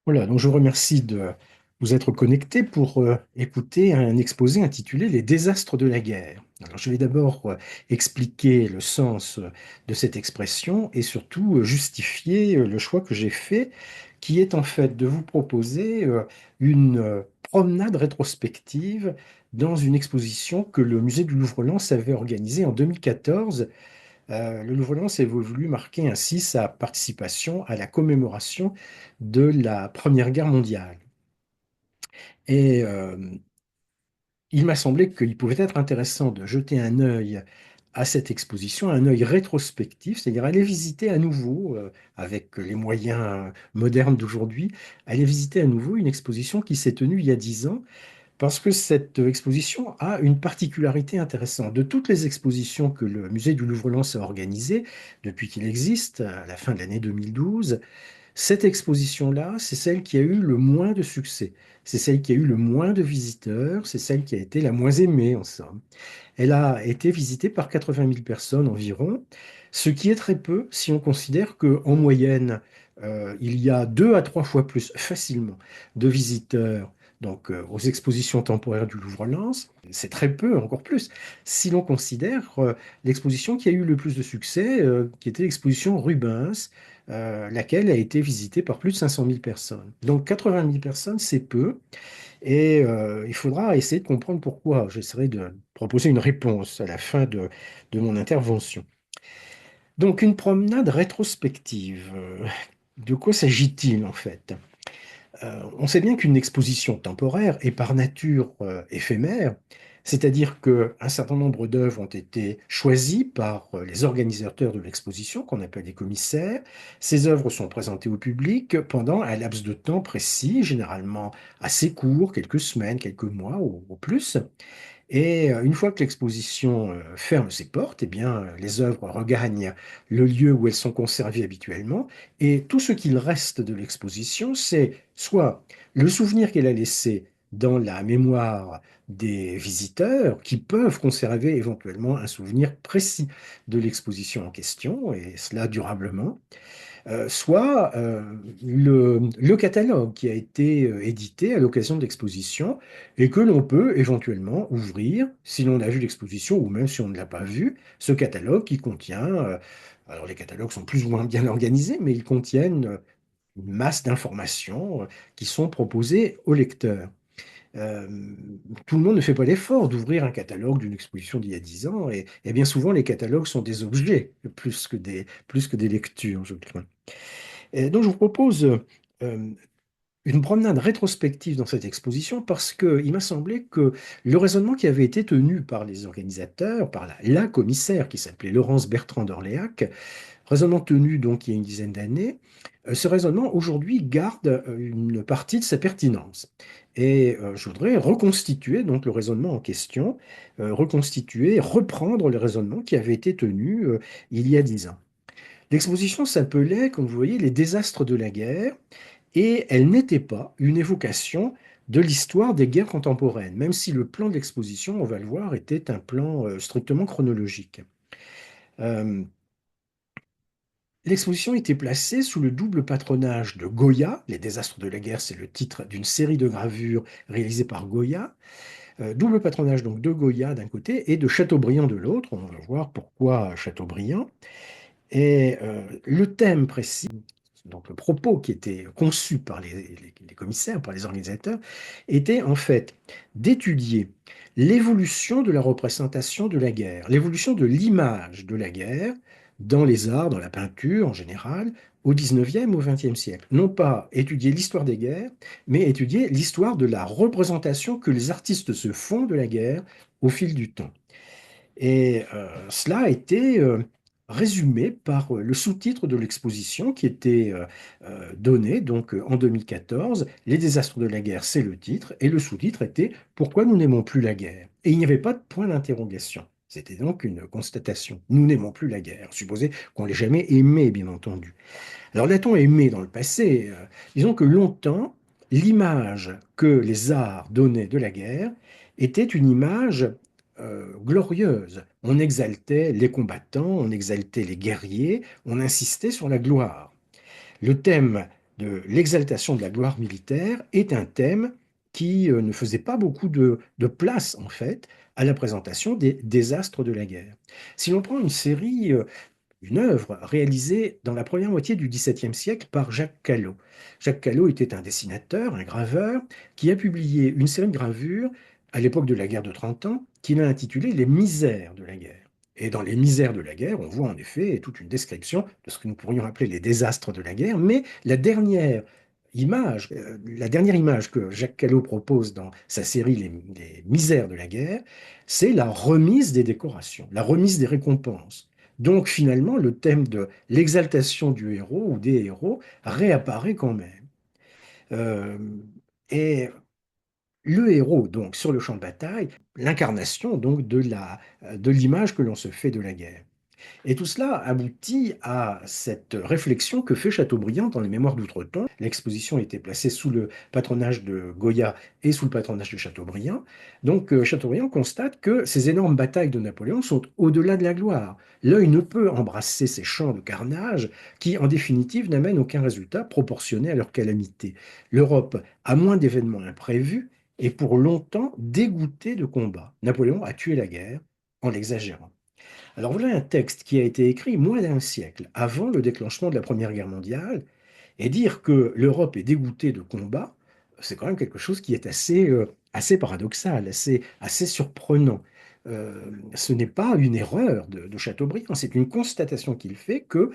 Voilà, donc je vous remercie de vous être connecté pour écouter un exposé intitulé Les désastres de la guerre. Alors, je vais d'abord expliquer le sens de cette expression et surtout justifier le choix que j'ai fait, qui est en fait de vous proposer une promenade rétrospective dans une exposition que le musée du Louvre-Lens avait organisée en 2014. Le Louvre-Lens avait voulu marquer ainsi sa participation à la commémoration de la Première Guerre mondiale. Et il m'a semblé qu'il pouvait être intéressant de jeter un œil à cette exposition, un œil rétrospectif, c'est-à-dire aller visiter à nouveau, avec les moyens modernes d'aujourd'hui, aller visiter à nouveau une exposition qui s'est tenue il y a 10 ans. Parce que cette exposition a une particularité intéressante. De toutes les expositions que le musée du Louvre-Lens a organisées depuis qu'il existe, à la fin de l'année 2012, cette exposition-là, c'est celle qui a eu le moins de succès. C'est celle qui a eu le moins de visiteurs, c'est celle qui a été la moins aimée, en somme. Elle a été visitée par 80 000 personnes environ, ce qui est très peu si on considère qu'en moyenne, il y a 2 à 3 fois plus facilement de visiteurs aux expositions temporaires du Louvre-Lens. C'est très peu, encore plus, si l'on considère l'exposition qui a eu le plus de succès, qui était l'exposition Rubens, laquelle a été visitée par plus de 500 000 personnes. Donc 80 000 personnes, c'est peu. Et il faudra essayer de comprendre pourquoi. J'essaierai de proposer une réponse à la fin de mon intervention. Donc, une promenade rétrospective. De quoi s'agit-il en fait? On sait bien qu'une exposition temporaire est par nature éphémère, c'est-à-dire qu'un certain nombre d'œuvres ont été choisies par les organisateurs de l'exposition, qu'on appelle les commissaires. Ces œuvres sont présentées au public pendant un laps de temps précis, généralement assez court, quelques semaines, quelques mois au plus. Et une fois que l'exposition ferme ses portes, eh bien, les œuvres regagnent le lieu où elles sont conservées habituellement. Et tout ce qu'il reste de l'exposition, c'est soit le souvenir qu'elle a laissé dans la mémoire des visiteurs, qui peuvent conserver éventuellement un souvenir précis de l'exposition en question, et cela durablement, soit le catalogue qui a été édité à l'occasion de l'exposition et que l'on peut éventuellement ouvrir si l'on a vu l'exposition ou même si on ne l'a pas vu, ce catalogue qui contient, alors les catalogues sont plus ou moins bien organisés, mais ils contiennent une masse d'informations qui sont proposées au lecteur. Euh, Tout le monde ne fait pas l'effort d'ouvrir un catalogue d'une exposition d'il y a 10 ans et bien souvent les catalogues sont des objets plus que des lectures, je crois. Et donc, je vous propose une promenade rétrospective dans cette exposition parce qu'il m'a semblé que le raisonnement qui avait été tenu par les organisateurs, par la commissaire qui s'appelait Laurence Bertrand d'Orléac, raisonnement tenu donc il y a une dizaine d'années, ce raisonnement aujourd'hui garde une partie de sa pertinence. Et je voudrais reconstituer donc le raisonnement en question, reconstituer, reprendre le raisonnement qui avait été tenu il y a 10 ans. L'exposition s'appelait, comme vous voyez, Les désastres de la guerre, et elle n'était pas une évocation de l'histoire des guerres contemporaines, même si le plan de l'exposition, on va le voir, était un plan strictement chronologique. Euh, L'exposition était placée sous le double patronage de Goya. Les désastres de la guerre, c'est le titre d'une série de gravures réalisées par Goya. Double patronage donc de Goya d'un côté et de Chateaubriand de l'autre. On va voir pourquoi Chateaubriand. Et le thème précis, donc le propos qui était conçu par les commissaires, par les organisateurs, était en fait d'étudier l'évolution de la représentation de la guerre, l'évolution de l'image de la guerre dans les arts, dans la peinture en général, au 19e, au 20e siècle. Non pas étudier l'histoire des guerres, mais étudier l'histoire de la représentation que les artistes se font de la guerre au fil du temps. Et cela a été résumé par le sous-titre de l'exposition qui était donné donc en 2014. Les désastres de la guerre, c'est le titre, et le sous-titre était Pourquoi nous n'aimons plus la guerre? Et il n'y avait pas de point d'interrogation. C'était donc une constatation. Nous n'aimons plus la guerre. Supposé qu'on l'ait jamais aimée, bien entendu. Alors, l'a-t-on aimé dans le passé? Disons que longtemps, l'image que les arts donnaient de la guerre était une image glorieuse. On exaltait les combattants, on exaltait les guerriers, on insistait sur la gloire. Le thème de l'exaltation de la gloire militaire est un thème qui ne faisait pas beaucoup de place, en fait, à la présentation des désastres de la guerre. Si l'on prend une œuvre réalisée dans la première moitié du XVIIe siècle par Jacques Callot. Jacques Callot était un dessinateur, un graveur, qui a publié une série de gravures à l'époque de la guerre de 30 ans, qu'il a intitulée Les misères de la guerre. Et dans Les misères de la guerre, on voit en effet toute une description de ce que nous pourrions appeler les désastres de la guerre, mais la dernière image que Jacques Callot propose dans sa série Les misères de la guerre, c'est la remise des décorations, la remise des récompenses. Donc finalement, le thème de l'exaltation du héros ou des héros réapparaît quand même. Euh, et le héros, donc, sur le champ de bataille, l'incarnation donc de l'image que l'on se fait de la guerre. Et tout cela aboutit à cette réflexion que fait Chateaubriand dans les Mémoires d'Outre-Tombe. L'exposition était placée sous le patronage de Goya et sous le patronage de Chateaubriand. Donc Chateaubriand constate que ces énormes batailles de Napoléon sont au-delà de la gloire. L'œil ne peut embrasser ces champs de carnage qui, en définitive, n'amènent aucun résultat proportionné à leur calamité. L'Europe a moins d'événements imprévus et pour longtemps dégoûtée de combats. Napoléon a tué la guerre en l'exagérant. Alors voilà un texte qui a été écrit moins d'un siècle avant le déclenchement de la Première Guerre mondiale, et dire que l'Europe est dégoûtée de combat, c'est quand même quelque chose qui est assez paradoxal, assez surprenant. Ce n'est pas une erreur de Chateaubriand, c'est une constatation qu'il fait que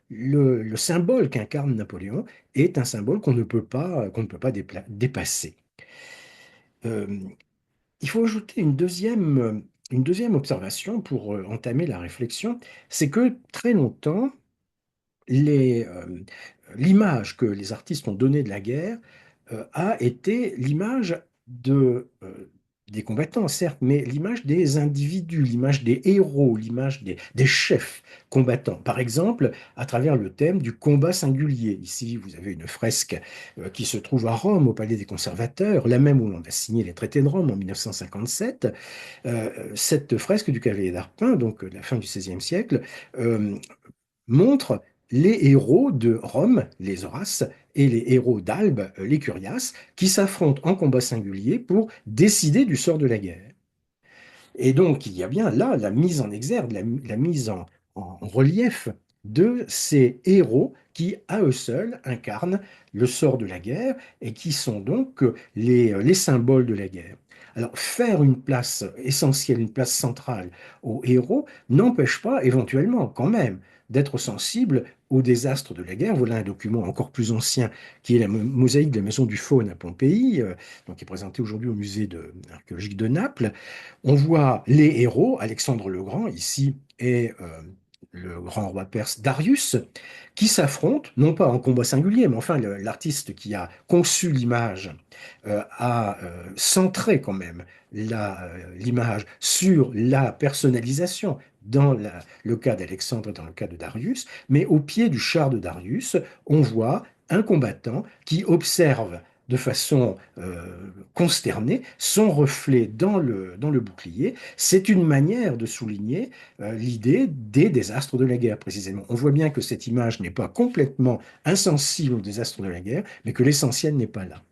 le symbole qu'incarne Napoléon est un symbole qu'on ne peut pas dépasser. Euh, il faut ajouter une deuxième observation pour entamer la réflexion, c'est que très longtemps, les, euh, l'image que les artistes ont donnée de la guerre a été l'image des combattants, certes, mais l'image des individus, l'image des héros, l'image des chefs combattants. Par exemple, à travers le thème du combat singulier. Ici, vous avez une fresque qui se trouve à Rome, au Palais des Conservateurs, la même où l'on a signé les traités de Rome en 1957. Cette fresque du Cavalier d'Arpin, donc de la fin du XVIe siècle, euh, montre les héros de Rome, les Horaces, et les héros d'Albe, les Curiaces, qui s'affrontent en combat singulier pour décider du sort de la guerre. Et donc, il y a bien là la mise en exergue, la mise en relief de ces héros qui, à eux seuls, incarnent le sort de la guerre et qui sont donc les symboles de la guerre. Alors, faire une place essentielle, une place centrale aux héros n'empêche pas, éventuellement, quand même, d'être sensible au désastre de la guerre. Voilà un document encore plus ancien qui est la mosaïque de la Maison du Faune à Pompéi, donc qui est présentée aujourd'hui au musée archéologique de Naples. On voit les héros, Alexandre le Grand ici et le grand roi perse Darius, qui s'affrontent, non pas en combat singulier, mais enfin l'artiste qui a conçu l'image a centré quand même l'image sur la personnalisation dans le cas d'Alexandre et dans le cas de Darius, mais au pied du char de Darius, on voit un combattant qui observe de façon consternée son reflet dans le bouclier. C'est une manière de souligner l'idée des désastres de la guerre, précisément. On voit bien que cette image n'est pas complètement insensible aux désastres de la guerre, mais que l'essentiel n'est pas là.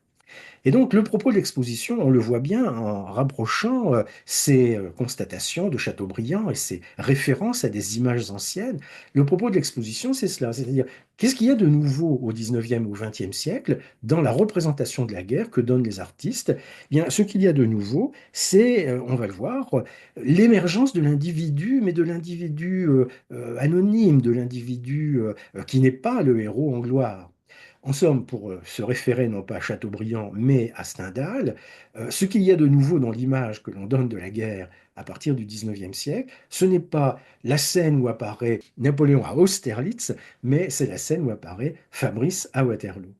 Et donc, le propos de l'exposition, on le voit bien en rapprochant ces constatations de Chateaubriand et ces références à des images anciennes. Le propos de l'exposition, c'est cela, c'est-à-dire qu'est-ce qu'il y a de nouveau au XIXe ou XXe siècle dans la représentation de la guerre que donnent les artistes? Eh bien, ce qu'il y a de nouveau, c'est, on va le voir, l'émergence de l'individu, mais de l'individu anonyme, de l'individu qui n'est pas le héros en gloire. En somme, pour se référer non pas à Chateaubriand, mais à Stendhal, ce qu'il y a de nouveau dans l'image que l'on donne de la guerre à partir du XIXe siècle, ce n'est pas la scène où apparaît Napoléon à Austerlitz, mais c'est la scène où apparaît Fabrice à Waterloo,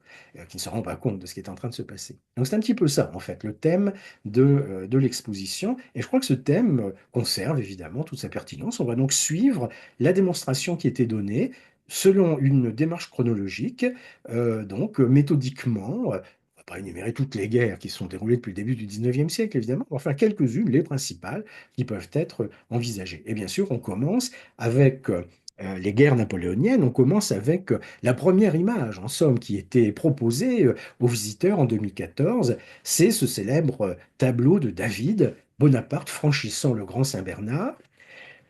qui ne se rend pas compte de ce qui est en train de se passer. Donc c'est un petit peu ça, en fait, le thème de l'exposition. Et je crois que ce thème conserve évidemment toute sa pertinence. On va donc suivre la démonstration qui était donnée selon une démarche chronologique donc méthodiquement, on ne va pas énumérer toutes les guerres qui se sont déroulées depuis le début du XIXe siècle, évidemment, mais enfin quelques-unes, les principales, qui peuvent être envisagées. Et bien sûr, on commence avec les guerres napoléoniennes, on commence avec la première image, en somme, qui était proposée aux visiteurs en 2014. C'est ce célèbre tableau de David, Bonaparte franchissant le Grand Saint-Bernard.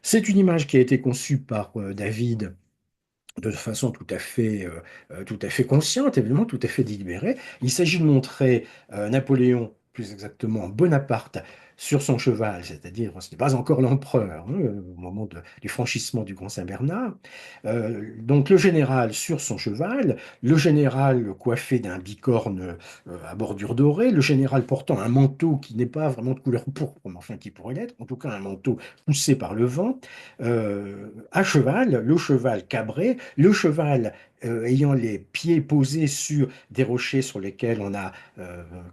C'est une image qui a été conçue par David de façon tout à fait consciente, évidemment, tout à fait délibérée. Il s'agit de montrer Napoléon, plus exactement Bonaparte, sur son cheval, c'est-à-dire ce n'est pas encore l'empereur au moment du franchissement du Grand Saint-Bernard. Donc le général sur son cheval, le général coiffé d'un bicorne à bordure dorée, le général portant un manteau qui n'est pas vraiment de couleur pourpre, mais enfin qui pourrait l'être, en tout cas un manteau poussé par le vent, à cheval, le cheval cabré, le cheval ayant les pieds posés sur des rochers sur lesquels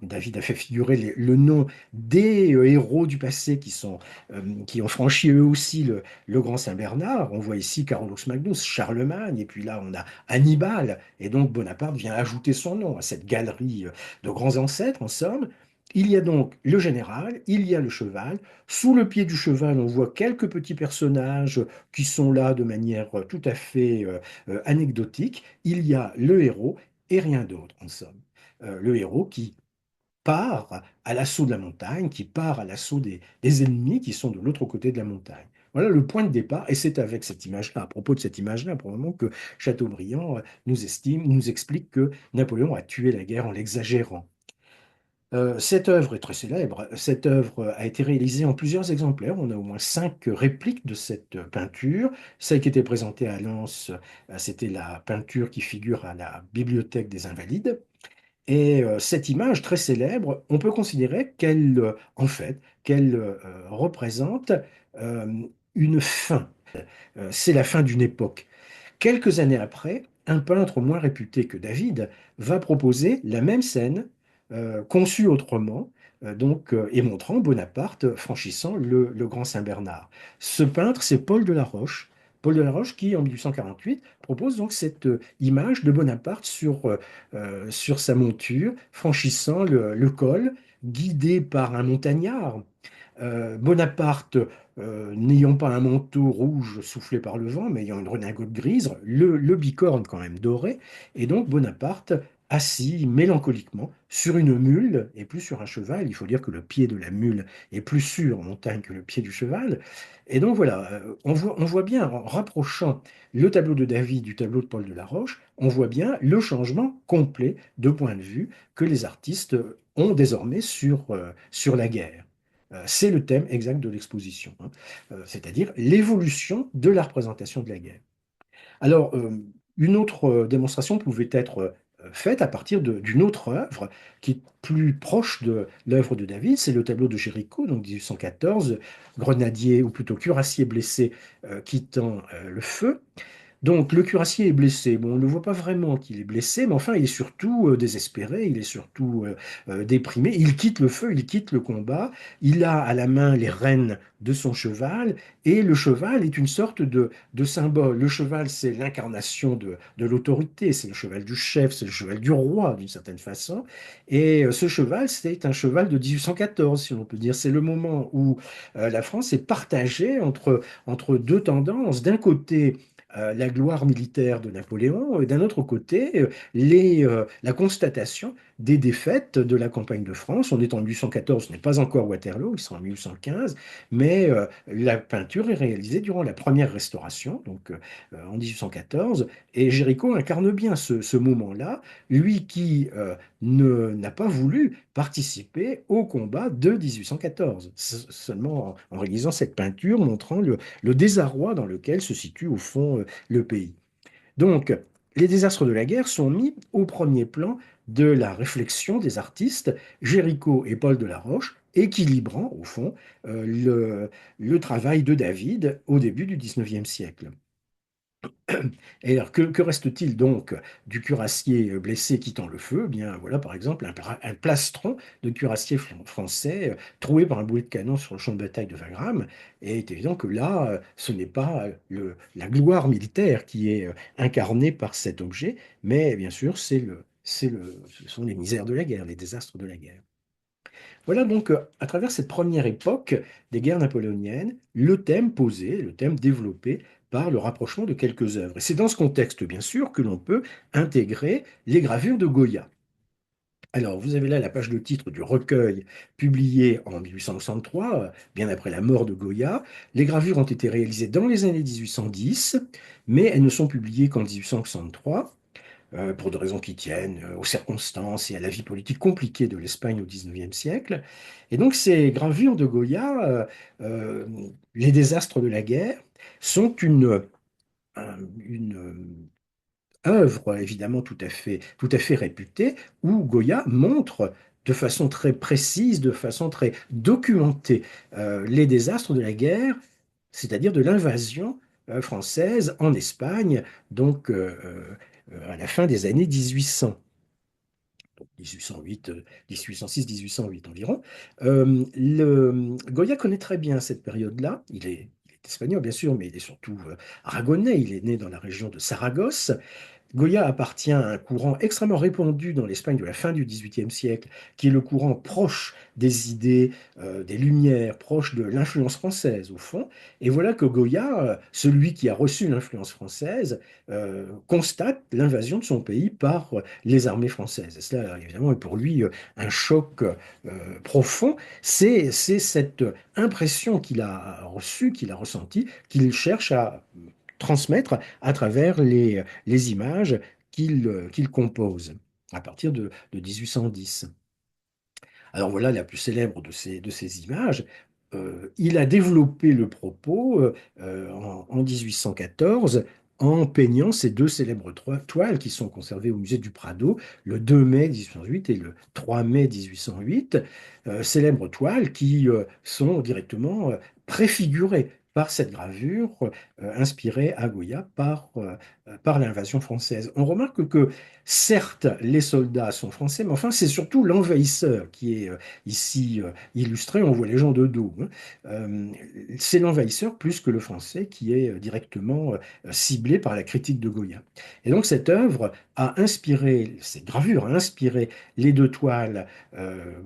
David a fait figurer le nom des héros du passé qui ont franchi eux aussi le Grand Saint-Bernard. On voit ici Carolus Magnus, Charlemagne, et puis là on a Hannibal, et donc Bonaparte vient ajouter son nom à cette galerie de grands ancêtres, en somme. Il y a donc le général, il y a le cheval. Sous le pied du cheval, on voit quelques petits personnages qui sont là de manière tout à fait anecdotique. Il y a le héros et rien d'autre, en somme. Le héros qui part à l'assaut de la montagne, qui part à l'assaut des ennemis qui sont de l'autre côté de la montagne. Voilà le point de départ, et c'est avec cette image-là, à propos de cette image-là, probablement que Chateaubriand nous explique que Napoléon a tué la guerre en l'exagérant. Cette œuvre est très célèbre. Cette œuvre a été réalisée en plusieurs exemplaires. On a au moins 5 répliques de cette peinture. Celle qui était présentée à Lens, c'était la peinture qui figure à la Bibliothèque des Invalides. Et cette image très célèbre, on peut considérer qu'elle représente euh, une fin. C'est la fin d'une époque. Quelques années après, un peintre moins réputé que David va proposer la même scène, conçue autrement, et montrant Bonaparte franchissant le Grand Saint-Bernard. Ce peintre, c'est Paul Delaroche. Paul Delaroche qui, en 1848, propose donc cette image de Bonaparte sur sa monture, franchissant le col, guidé par un montagnard. Bonaparte, n'ayant pas un manteau rouge soufflé par le vent, mais ayant une redingote grise, le bicorne quand même doré, et donc Bonaparte assis mélancoliquement sur une mule et plus sur un cheval. Il faut dire que le pied de la mule est plus sûr en montagne que le pied du cheval. Et donc voilà, on voit bien, en rapprochant le tableau de David du tableau de Paul Delaroche, on voit bien le changement complet de point de vue que les artistes ont désormais sur la guerre. C'est le thème exact de l'exposition, hein. C'est-à-dire l'évolution de la représentation de la guerre. Alors, une autre démonstration pouvait être faite à partir d'une autre œuvre qui est plus proche de l'œuvre de David, c'est le tableau de Géricault, donc 1814, grenadier, ou plutôt cuirassier blessé quittant le feu. Donc le cuirassier est blessé. Bon, on ne voit pas vraiment qu'il est blessé, mais enfin, il est surtout désespéré, il est surtout déprimé. Il quitte le feu, il quitte le combat. Il a à la main les rênes de son cheval, et le cheval est une sorte de symbole. Le cheval, c'est l'incarnation de l'autorité, c'est le cheval du chef, c'est le cheval du roi, d'une certaine façon. Et ce cheval, c'est un cheval de 1814, si l'on peut dire. C'est le moment où la France est partagée entre deux tendances. D'un côté, la gloire militaire de Napoléon, et d'un autre côté, la constatation des défaites de la campagne de France. On est en 1814, ce n'est pas encore Waterloo, ils sont en 1815, mais la peinture est réalisée durant la première restauration, donc en 1814, et Géricault incarne bien ce moment-là, lui qui n'a pas voulu participer au combat de 1814, seulement en réalisant cette peinture montrant le désarroi dans lequel se situe au fond le pays. Donc, les désastres de la guerre sont mis au premier plan de la réflexion des artistes, Géricault et Paul Delaroche, équilibrant au fond le travail de David au début du XIXe siècle. Et alors, que reste-t-il donc du cuirassier blessé quittant le feu? Eh bien, voilà par exemple un plastron de cuirassier français troué par un boulet de canon sur le champ de bataille de Wagram. Et il est évident que là, ce n'est pas la gloire militaire qui est incarnée par cet objet, mais bien sûr, ce sont les misères de la guerre, les désastres de la guerre. Voilà donc à travers cette première époque des guerres napoléoniennes, le thème posé, le thème développé par le rapprochement de quelques œuvres. Et c'est dans ce contexte, bien sûr, que l'on peut intégrer les gravures de Goya. Alors, vous avez là la page de titre du recueil publié en 1863, bien après la mort de Goya. Les gravures ont été réalisées dans les années 1810, mais elles ne sont publiées qu'en 1863, pour des raisons qui tiennent aux circonstances et à la vie politique compliquée de l'Espagne au XIXe siècle. Et donc, ces gravures de Goya, les désastres de la guerre, sont une œuvre évidemment tout à fait réputée, où Goya montre de façon très précise, de façon très documentée, les désastres de la guerre, c'est-à-dire de l'invasion française en Espagne, donc à la fin des années 1800. 1808, 1806-1808 environ. Goya connaît très bien cette période-là. Il est espagnol, bien sûr, mais il est surtout aragonais. Il est né dans la région de Saragosse. Goya appartient à un courant extrêmement répandu dans l'Espagne de la fin du XVIIIe siècle, qui est le courant proche des idées, des Lumières, proche de l'influence française au fond. Et voilà que Goya, celui qui a reçu l'influence française, constate l'invasion de son pays par les armées françaises. Et cela, évidemment, est pour lui un choc profond. C'est cette impression qu'il a reçue, qu'il a ressentie, qu'il cherche à transmettre à travers les images qu'il compose à partir de 1810. Alors voilà la plus célèbre de ces images. Il a développé le propos en 1814 en peignant ces deux célèbres toiles qui sont conservées au musée du Prado le 2 mai 1808 et le 3 mai 1808, célèbres toiles qui sont directement préfigurées par cette gravure inspirée à Goya par l'invasion française. On remarque que certes les soldats sont français, mais enfin c'est surtout l'envahisseur qui est ici illustré, on voit les gens de dos, hein. Euh, c'est l'envahisseur plus que le français qui est directement ciblé par la critique de Goya. Et donc cette œuvre a inspiré, cette gravure a inspiré les deux toiles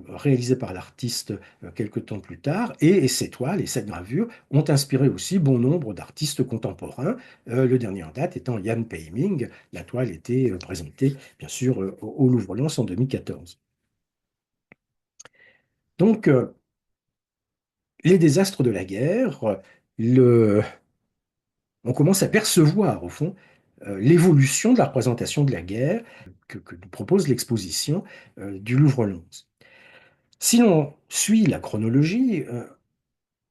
réalisées par l'artiste quelque temps plus tard, et ces toiles et cette gravure ont inspiré aussi bon nombre d'artistes contemporains, le dernier en date étant Jan Peiming. La toile était présentée bien sûr au Louvre-Lens en 2014. Donc, les désastres de la guerre, le, on commence à percevoir, au fond, l'évolution de la représentation de la guerre que nous propose l'exposition du Louvre-Lens. Si l'on suit la chronologie,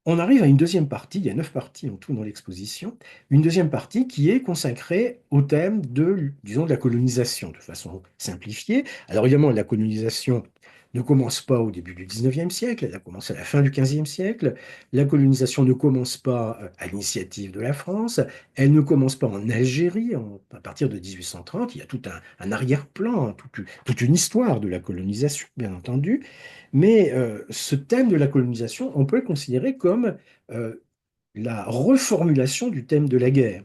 on arrive à une deuxième partie, il y a 9 parties en tout dans l'exposition, une deuxième partie qui est consacrée au thème de, disons, de la colonisation, de façon simplifiée. Alors évidemment, la colonisation ne commence pas au début du 19e siècle, elle a commencé à la fin du 15e siècle. La colonisation ne commence pas à l'initiative de la France, elle ne commence pas en Algérie à partir de 1830, il y a tout un arrière-plan, hein, toute une histoire de la colonisation, bien entendu. Mais ce thème de la colonisation, on peut le considérer comme euh, la reformulation du thème de la guerre.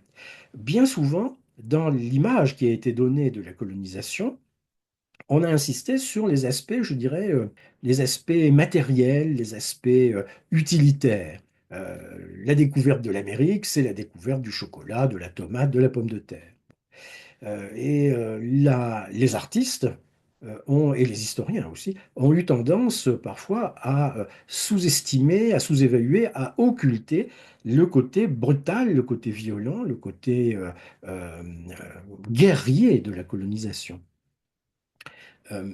Bien souvent, dans l'image qui a été donnée de la colonisation, on a insisté sur les aspects, je dirais, les aspects matériels, les aspects utilitaires. Euh, la découverte de l'Amérique, c'est la découverte du chocolat, de la tomate, de la pomme de terre. Les artistes et les historiens aussi ont eu tendance parfois à sous-estimer, à sous-évaluer, à occulter le côté brutal, le côté violent, le côté guerrier de la colonisation. Euh,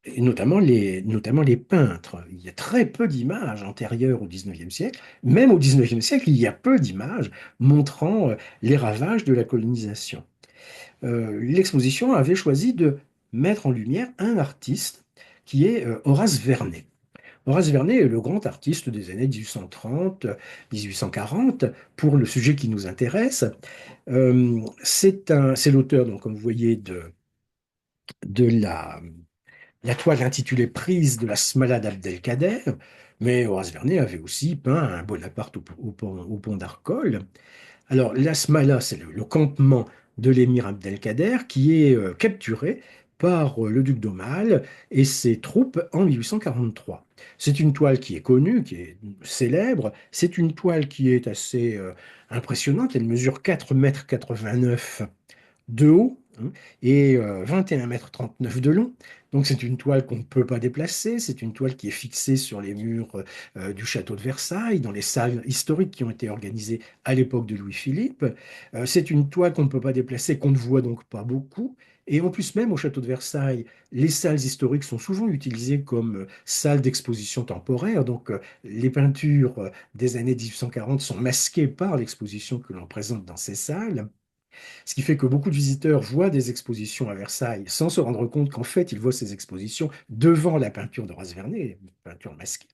et notamment les peintres. Il y a très peu d'images antérieures au XIXe siècle. Même au XIXe siècle, il y a peu d'images montrant les ravages de la colonisation. L'exposition avait choisi de mettre en lumière un artiste qui est Horace Vernet. Horace Vernet est le grand artiste des années 1830, 1840, pour le sujet qui nous intéresse. C'est l'auteur, donc, comme vous voyez, de la toile intitulée Prise de la Smala d'Abdelkader, mais Horace Vernet avait aussi peint un Bonaparte au pont d'Arcole. Alors, la Smala, c'est le campement de l'émir Abdelkader qui est capturé par le duc d'Aumale et ses troupes en 1843. C'est une toile qui est connue, qui est célèbre. C'est une toile qui est assez impressionnante. Elle mesure 4,89 m de haut, hein, et 21,39 m de long. Donc c'est une toile qu'on ne peut pas déplacer, c'est une toile qui est fixée sur les murs du château de Versailles, dans les salles historiques qui ont été organisées à l'époque de Louis-Philippe. C'est une toile qu'on ne peut pas déplacer, qu'on ne voit donc pas beaucoup. Et en plus même au château de Versailles, les salles historiques sont souvent utilisées comme salles d'exposition temporaire. Donc les peintures des années 1840 sont masquées par l'exposition que l'on présente dans ces salles. Ce qui fait que beaucoup de visiteurs voient des expositions à Versailles sans se rendre compte qu'en fait, ils voient ces expositions devant la peinture d'Horace Vernet, une peinture masquée.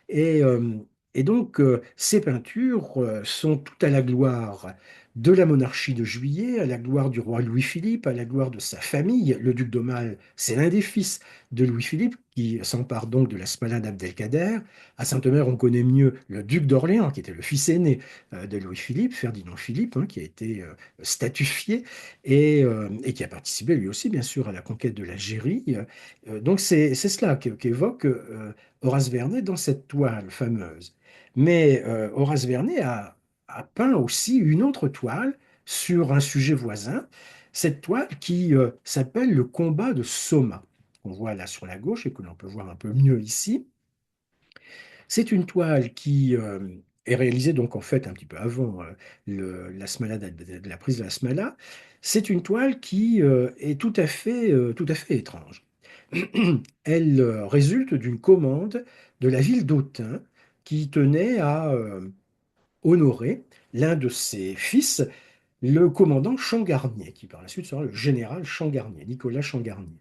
Et, euh, et donc, ces peintures sont toutes à la gloire de la monarchie de Juillet, à la gloire du roi Louis-Philippe, à la gloire de sa famille. Le duc d'Aumale, c'est l'un des fils de Louis-Philippe qui s'empare donc de la Smala d'Abdelkader. À Saint-Omer, on connaît mieux le duc d'Orléans, qui était le fils aîné de Louis-Philippe, Ferdinand Philippe, hein, qui a été statufié et qui a participé lui aussi, bien sûr, à la conquête de l'Algérie. Donc, c'est cela qu'évoque Horace Vernet dans cette toile fameuse. Mais Horace Vernet a peint aussi une autre toile sur un sujet voisin, cette toile qui s'appelle le combat de Soma, qu'on voit là sur la gauche et que l'on peut voir un peu mieux ici. C'est une toile qui est réalisée donc en fait un petit peu avant la Smala de la prise de la Smala. C'est une toile qui est tout à fait étrange. Elle résulte d'une commande de la ville d'Autun qui tenait à honorer l'un de ses fils, le commandant Changarnier, qui par la suite sera le général Changarnier, Nicolas Changarnier,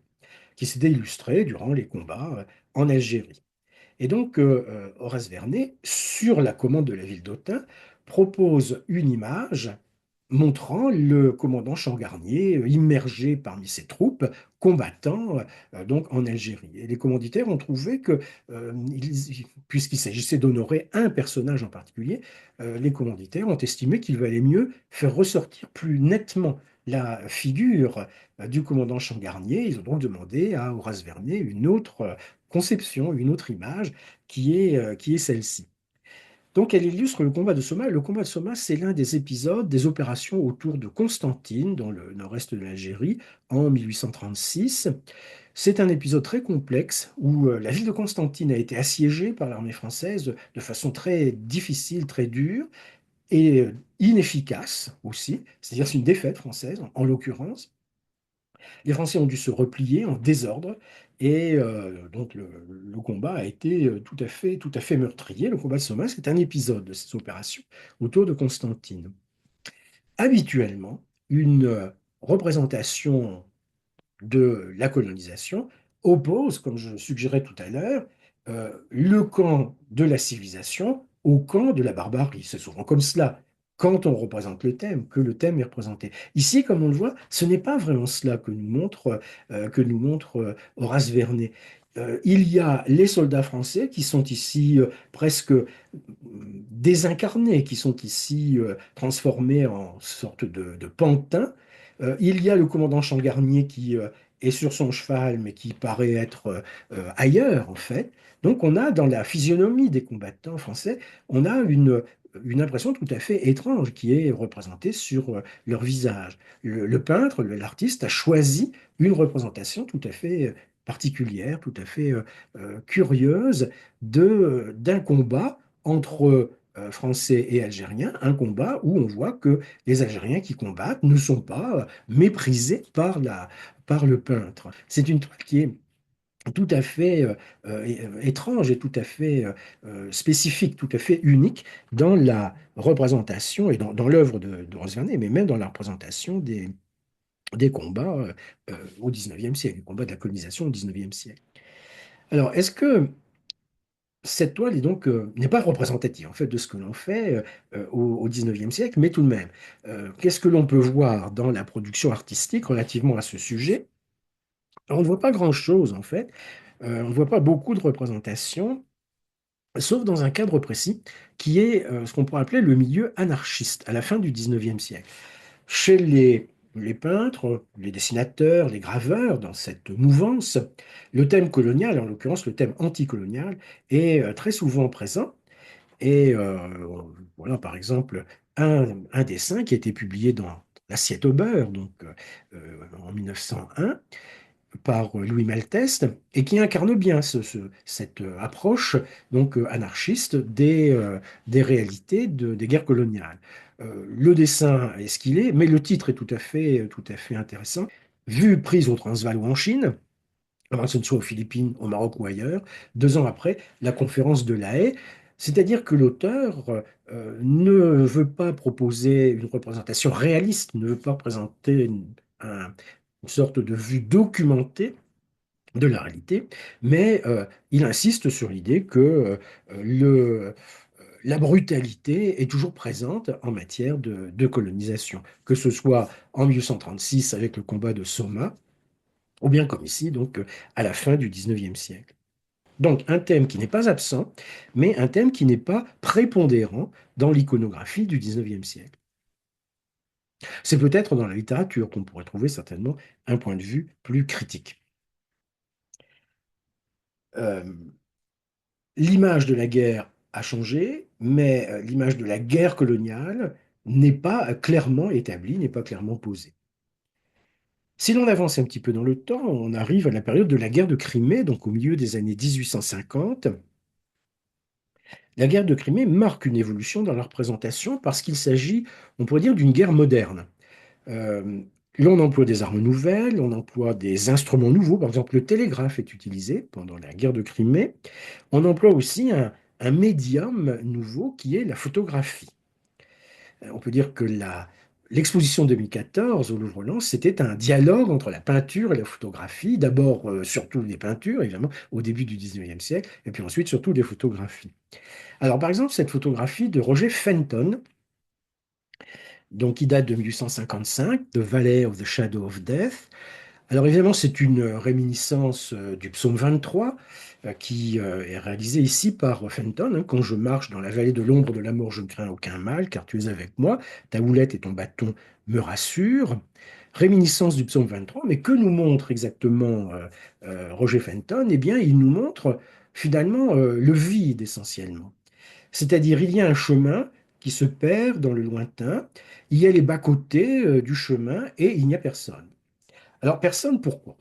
qui s'était illustré durant les combats en Algérie. Et donc, Horace Vernet, sur la commande de la ville d'Autun, propose une image montrant le commandant Changarnier immergé parmi ses troupes, combattant donc en Algérie. Et les commanditaires ont trouvé que, puisqu'il s'agissait d'honorer un personnage en particulier, les commanditaires ont estimé qu'il valait mieux faire ressortir plus nettement la figure du commandant Changarnier. Ils ont donc demandé à Horace Vernet une autre conception, une autre image qui est celle-ci. Donc elle illustre le combat de Soma. Le combat de Soma, c'est l'un des épisodes des opérations autour de Constantine, dans le nord-est de l'Algérie, en 1836. C'est un épisode très complexe où la ville de Constantine a été assiégée par l'armée française de façon très difficile, très dure et inefficace aussi. C'est-à-dire c'est une défaite française, en l'occurrence. Les Français ont dû se replier en désordre et donc le combat a été tout à fait meurtrier. Le combat de Soma, c'est un épisode de ces opérations autour de Constantine. Habituellement, une représentation de la colonisation oppose, comme je suggérais tout à l'heure, le camp de la civilisation au camp de la barbarie. C'est souvent comme cela quand on représente le thème, que le thème est représenté. Ici, comme on le voit, ce n'est pas vraiment cela que nous montre Horace Vernet. Il y a les soldats français qui sont ici presque désincarnés, qui sont ici transformés en sorte de pantins. Il y a le commandant Changarnier qui est sur son cheval, mais qui paraît être ailleurs, en fait. Donc on a dans la physionomie des combattants français, on a une impression tout à fait étrange qui est représentée sur leur visage. Le peintre, l'artiste, a choisi une représentation tout à fait particulière, tout à fait curieuse d'un combat entre Français et Algériens, un combat où on voit que les Algériens qui combattent ne sont pas méprisés par le peintre. C'est une toile qui est tout à fait étrange et tout à fait spécifique, tout à fait unique dans la représentation et dans l'œuvre de Horace Vernet, mais même dans la représentation des combats au XIXe siècle, des combats de la colonisation au XIXe siècle. Alors, est-ce que cette toile est donc n'est pas représentative en fait de ce que l'on fait au XIXe siècle, mais tout de même, qu'est-ce que l'on peut voir dans la production artistique relativement à ce sujet? Alors, on ne voit pas grand-chose en fait. On ne voit pas beaucoup de représentations, sauf dans un cadre précis qui est ce qu'on pourrait appeler le milieu anarchiste à la fin du XIXe siècle. Chez les les peintres, les dessinateurs, les graveurs dans cette mouvance, le thème colonial, en l'occurrence le thème anticolonial, est très souvent présent. Et voilà, par exemple, un dessin qui a été publié dans L'Assiette au beurre, donc en 1901, par Louis Malteste, et qui incarne bien cette approche donc anarchiste des réalités des guerres coloniales. Le dessin est ce qu'il est, mais le titre est tout à fait intéressant. Vue prise au Transvaal ou en Chine, avant que ce ne soit aux Philippines, au Maroc ou ailleurs, 2 ans après la conférence de La Haye. C'est-à-dire que l'auteur ne veut pas proposer une représentation réaliste, ne veut pas présenter une sorte de vue documentée de la réalité, mais il insiste sur l'idée que la brutalité est toujours présente en matière de colonisation, que ce soit en 1836 avec le combat de Soma, ou bien comme ici, donc à la fin du 19e siècle. Donc un thème qui n'est pas absent, mais un thème qui n'est pas prépondérant dans l'iconographie du 19e siècle. C'est peut-être dans la littérature qu'on pourrait trouver certainement un point de vue plus critique. Euh, L'image de la guerre a changé, mais l'image de la guerre coloniale n'est pas clairement établie, n'est pas clairement posée. Si l'on avance un petit peu dans le temps, on arrive à la période de la guerre de Crimée, donc au milieu des années 1850. La guerre de Crimée marque une évolution dans la représentation parce qu'il s'agit, on pourrait dire, d'une guerre moderne. Euh, L'on emploie des armes nouvelles, on emploie des instruments nouveaux. Par exemple, le télégraphe est utilisé pendant la guerre de Crimée. On emploie aussi un médium nouveau qui est la photographie. On peut dire que l'exposition 2014 au Louvre-Lens, c'était un dialogue entre la peinture et la photographie. D'abord, surtout des peintures, évidemment, au début du 19e siècle, et puis ensuite, surtout des photographies. Alors, par exemple, cette photographie de Roger Fenton, donc qui date de 1855, The Valley of the Shadow of Death. Alors, évidemment, c'est une réminiscence du psaume 23 qui est réalisé ici par Fenton, hein. Quand je marche dans la vallée de l'ombre de la mort, je ne crains aucun mal, car tu es avec moi. Ta houlette et ton bâton me rassurent. Réminiscence du psaume 23, mais que nous montre exactement Roger Fenton? Eh bien, il nous montre finalement le vide essentiellement. C'est-à-dire, il y a un chemin qui se perd dans le lointain, il y a les bas-côtés du chemin et il n'y a personne. Alors, personne, pourquoi?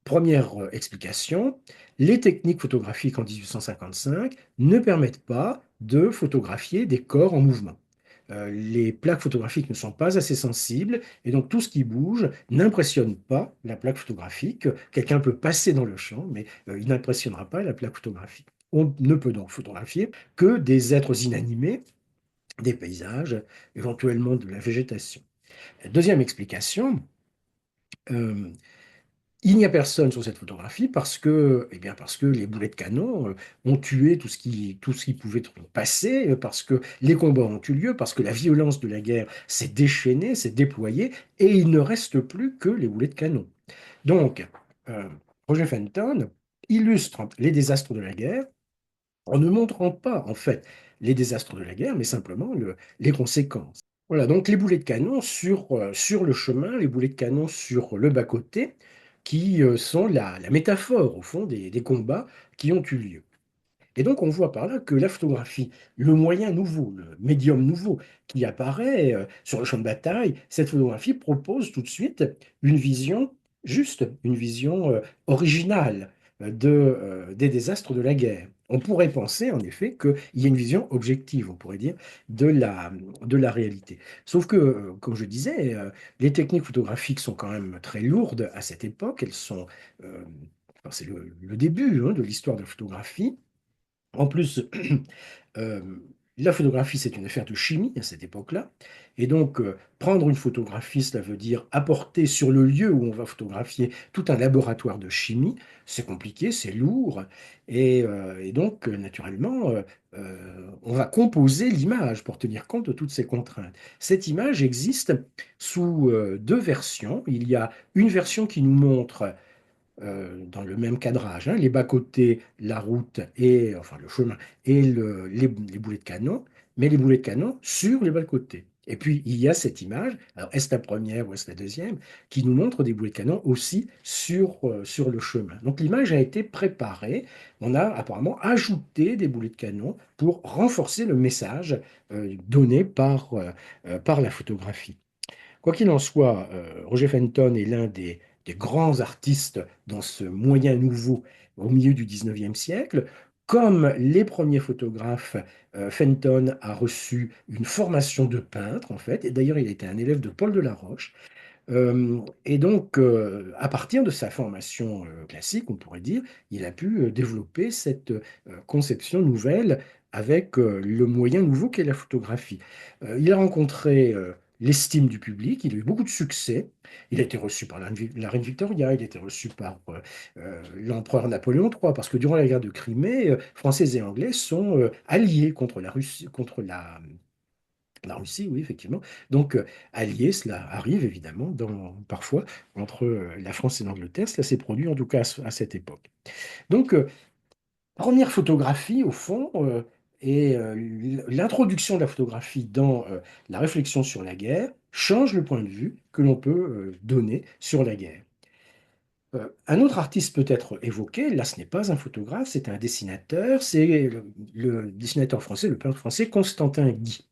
Première explication, les techniques photographiques en 1855 ne permettent pas de photographier des corps en mouvement. Les plaques photographiques ne sont pas assez sensibles et donc tout ce qui bouge n'impressionne pas la plaque photographique. Quelqu'un peut passer dans le champ, mais il n'impressionnera pas la plaque photographique. On ne peut donc photographier que des êtres inanimés, des paysages, éventuellement de la végétation. Deuxième explication, euh, il n'y a personne sur cette photographie parce que les boulets de canon ont tué tout ce qui pouvait passer, parce que les combats ont eu lieu, parce que la violence de la guerre s'est déchaînée, s'est déployée, et il ne reste plus que les boulets de canon. Donc, euh, Roger Fenton illustre les désastres de la guerre en ne montrant pas, en fait, les désastres de la guerre, mais simplement les conséquences. Voilà, donc les boulets de canon sur le chemin, les boulets de canon sur le bas-côté, qui sont la métaphore, au fond, des combats qui ont eu lieu. Et donc, on voit par là que la photographie, le moyen nouveau, le médium nouveau qui apparaît sur le champ de bataille, cette photographie propose tout de suite une vision juste, une vision originale des désastres de la guerre. On pourrait penser, en effet, qu'il y a une vision objective, on pourrait dire, de la réalité. Sauf que, comme je disais, les techniques photographiques sont quand même très lourdes à cette époque. Elles sont, enfin, c'est le début hein, de l'histoire de la photographie. En plus, euh, la photographie, c'est une affaire de chimie à cette époque-là. Et donc, prendre une photographie, cela veut dire apporter sur le lieu où on va photographier tout un laboratoire de chimie. C'est compliqué, c'est lourd. Et donc, naturellement, on va composer l'image pour tenir compte de toutes ces contraintes. Cette image existe sous deux versions. Il y a une version qui nous montre dans le même cadrage, hein, les bas-côtés, la route enfin le chemin et les boulets de canon, mais les boulets de canon sur les bas-côtés. Et puis, il y a cette image, alors est-ce la première ou est-ce la deuxième, qui nous montre des boulets de canon aussi sur le chemin. Donc l'image a été préparée, on a apparemment ajouté des boulets de canon pour renforcer le message donné par la photographie. Quoi qu'il en soit, Roger Fenton est l'un des grands artistes dans ce moyen nouveau au milieu du 19e siècle. Comme les premiers photographes, Fenton a reçu une formation de peintre, en fait, et d'ailleurs il était un élève de Paul Delaroche. Et donc, à partir de sa formation classique, on pourrait dire, il a pu développer cette conception nouvelle avec le moyen nouveau qu'est la photographie. Il a rencontré l'estime du public, il a eu beaucoup de succès. Il a été reçu par la reine Victoria, il a été reçu par l'empereur Napoléon III, parce que durant la guerre de Crimée, Français et Anglais sont alliés contre la Russie, contre la Russie, oui, effectivement. Donc, alliés, cela arrive évidemment parfois entre la France et l'Angleterre. Cela s'est produit en tout cas à cette époque. Donc, première photographie, au fond, et l'introduction de la photographie dans la réflexion sur la guerre change le point de vue que l'on peut donner sur la guerre. Un autre artiste peut être évoqué, là ce n'est pas un photographe, c'est un dessinateur, c'est le dessinateur français, le peintre français Constantin Guy.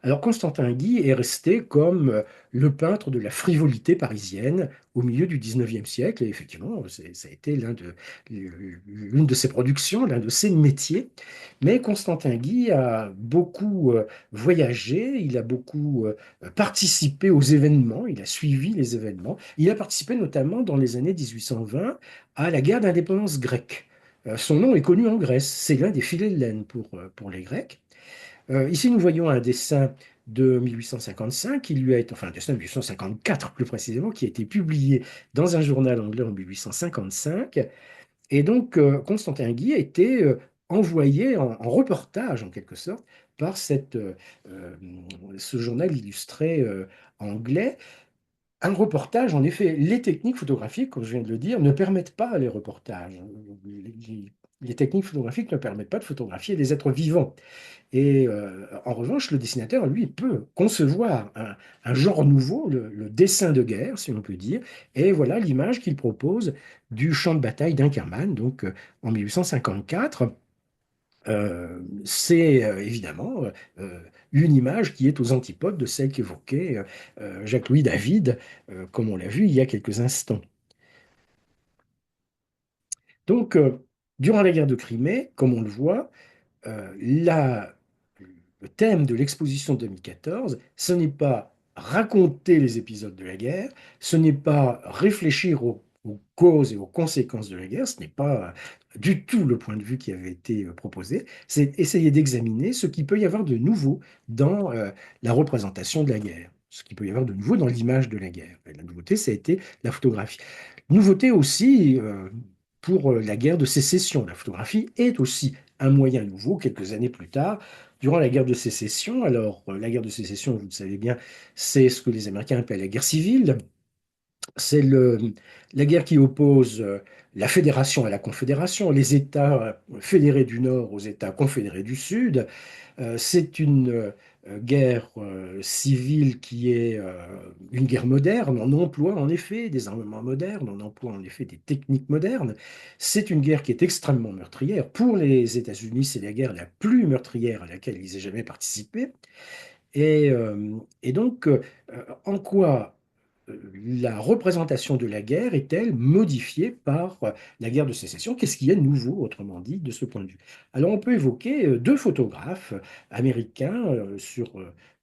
Alors Constantin Guy est resté comme le peintre de la frivolité parisienne au milieu du 19e siècle, et effectivement, ça a été l'une de ses productions, l'un de ses métiers. Mais Constantin Guy a beaucoup voyagé, il a beaucoup participé aux événements, il a suivi les événements. Il a participé notamment dans les années 1820 à la guerre d'indépendance grecque. Son nom est connu en Grèce, c'est l'un des filets de laine pour les Grecs. Ici, nous voyons un dessin de 1855, qui lui a été, enfin un dessin de 1854 plus précisément, qui a été publié dans un journal anglais en 1855. Et donc, Constantin Guy a été envoyé en reportage, en quelque sorte, par euh, ce journal illustré anglais. Un reportage, en effet, les techniques photographiques, comme je viens de le dire, ne permettent pas les reportages. Les techniques photographiques ne permettent pas de photographier des êtres vivants. Et en revanche, le dessinateur, lui, peut concevoir un genre nouveau, le dessin de guerre, si on peut dire. Et voilà l'image qu'il propose du champ de bataille d'Inkerman, donc en 1854. C'est évidemment une image qui est aux antipodes de celle qu'évoquait Jacques-Louis David, comme on l'a vu il y a quelques instants. Donc, durant la guerre de Crimée, comme on le voit, le thème de l'exposition de 2014, ce n'est pas raconter les épisodes de la guerre, ce n'est pas réfléchir aux causes et aux conséquences de la guerre, ce n'est pas du tout le point de vue qui avait été proposé, c'est essayer d'examiner ce qu'il peut y avoir de nouveau dans la représentation de la guerre, ce qu'il peut y avoir de nouveau dans l'image de la guerre. Et la nouveauté, ça a été la photographie. Nouveauté aussi pour la guerre de sécession. La photographie est aussi un moyen nouveau, quelques années plus tard, durant la guerre de sécession. Alors, la guerre de sécession, vous le savez bien, c'est ce que les Américains appellent la guerre civile. C'est la guerre qui oppose la fédération à la confédération, les États fédérés du Nord aux États confédérés du Sud. C'est une guerre civile qui est une guerre moderne. On emploie en effet des armements modernes, on emploie en effet des techniques modernes. C'est une guerre qui est extrêmement meurtrière. Pour les États-Unis, c'est la guerre la plus meurtrière à laquelle ils aient jamais participé. Et donc, en quoi la représentation de la guerre est-elle modifiée par la guerre de sécession? Qu'est-ce qui est nouveau, autrement dit, de ce point de vue? Alors, on peut évoquer deux photographes américains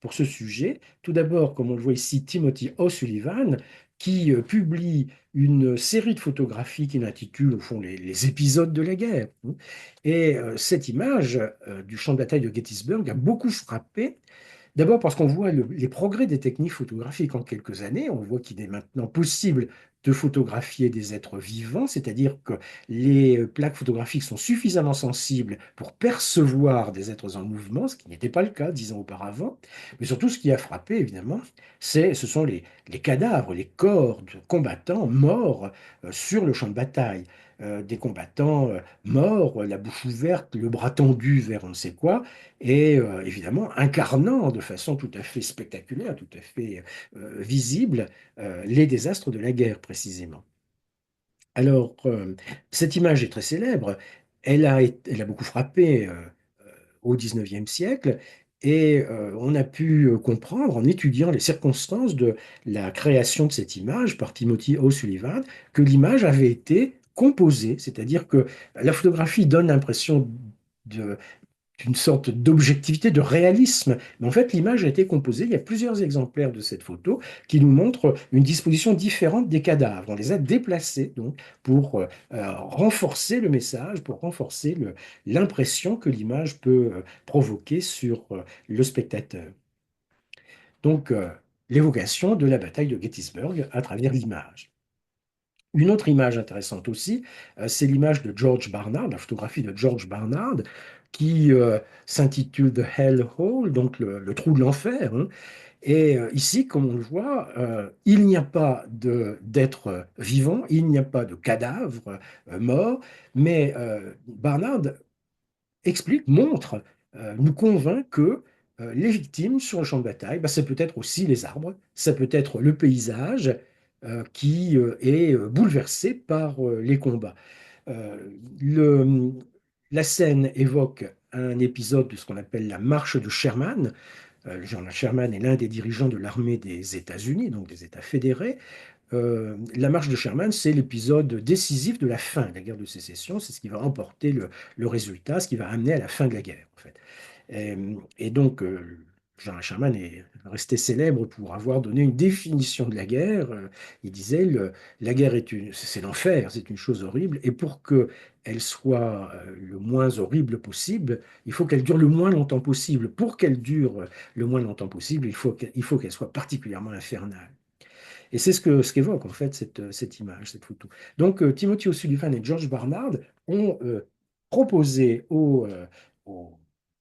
pour ce sujet. Tout d'abord, comme on le voit ici, Timothy O'Sullivan, qui publie une série de photographies qu'il intitule, au fond, les épisodes de la guerre. Et cette image du champ de bataille de Gettysburg a beaucoup frappé. D'abord parce qu'on voit les progrès des techniques photographiques en quelques années. On voit qu'il est maintenant possible de photographier des êtres vivants, c'est-à-dire que les plaques photographiques sont suffisamment sensibles pour percevoir des êtres en mouvement, ce qui n'était pas le cas 10 ans auparavant. Mais surtout, ce qui a frappé, évidemment, ce sont les cadavres, les corps de combattants morts sur le champ de bataille. Des combattants morts, la bouche ouverte, le bras tendu vers on ne sait quoi, et évidemment incarnant de façon tout à fait spectaculaire, tout à fait visible, les désastres de la guerre précisément. Alors, cette image est très célèbre, elle a beaucoup frappé au XIXe siècle, et on a pu comprendre en étudiant les circonstances de la création de cette image par Timothy O'Sullivan que l'image avait été composée, c'est-à-dire que la photographie donne l'impression de d'une sorte d'objectivité, de réalisme. Mais en fait, l'image a été composée. Il y a plusieurs exemplaires de cette photo qui nous montrent une disposition différente des cadavres. On les a déplacés donc pour renforcer le message, pour renforcer l'impression que l'image peut provoquer sur le spectateur. Donc, l'évocation de la bataille de Gettysburg à travers l'image. Une autre image intéressante aussi, c'est l'image de George Barnard, la photographie de George Barnard, qui s'intitule The Hell Hole, donc le trou de l'enfer, hein. Et ici, comme on le voit, il n'y a pas d'être vivant, il n'y a pas de cadavre mort, mais Barnard explique, montre, nous convainc que les victimes sur le champ de bataille, bah, ça peut être aussi les arbres, ça peut être le paysage qui est bouleversé par les combats. Euh, le- la scène évoque un épisode de ce qu'on appelle la marche de Sherman. Le général Sherman est l'un des dirigeants de l'armée des États-Unis, donc des États fédérés. La marche de Sherman, c'est l'épisode décisif de la fin de la guerre de sécession. C'est ce qui va emporter le résultat, ce qui va amener à la fin de la guerre, en fait. Et donc, Jean Sherman est resté célèbre pour avoir donné une définition de la guerre. Il disait, la guerre c'est l'enfer, c'est une chose horrible, et pour que elle soit le moins horrible possible, il faut qu'elle dure le moins longtemps possible. Pour qu'elle dure le moins longtemps possible, il faut qu'elle soit particulièrement infernale. Et c'est ce qu'évoque en fait cette image, cette photo. Donc Timothy O'Sullivan et George Barnard ont proposé aux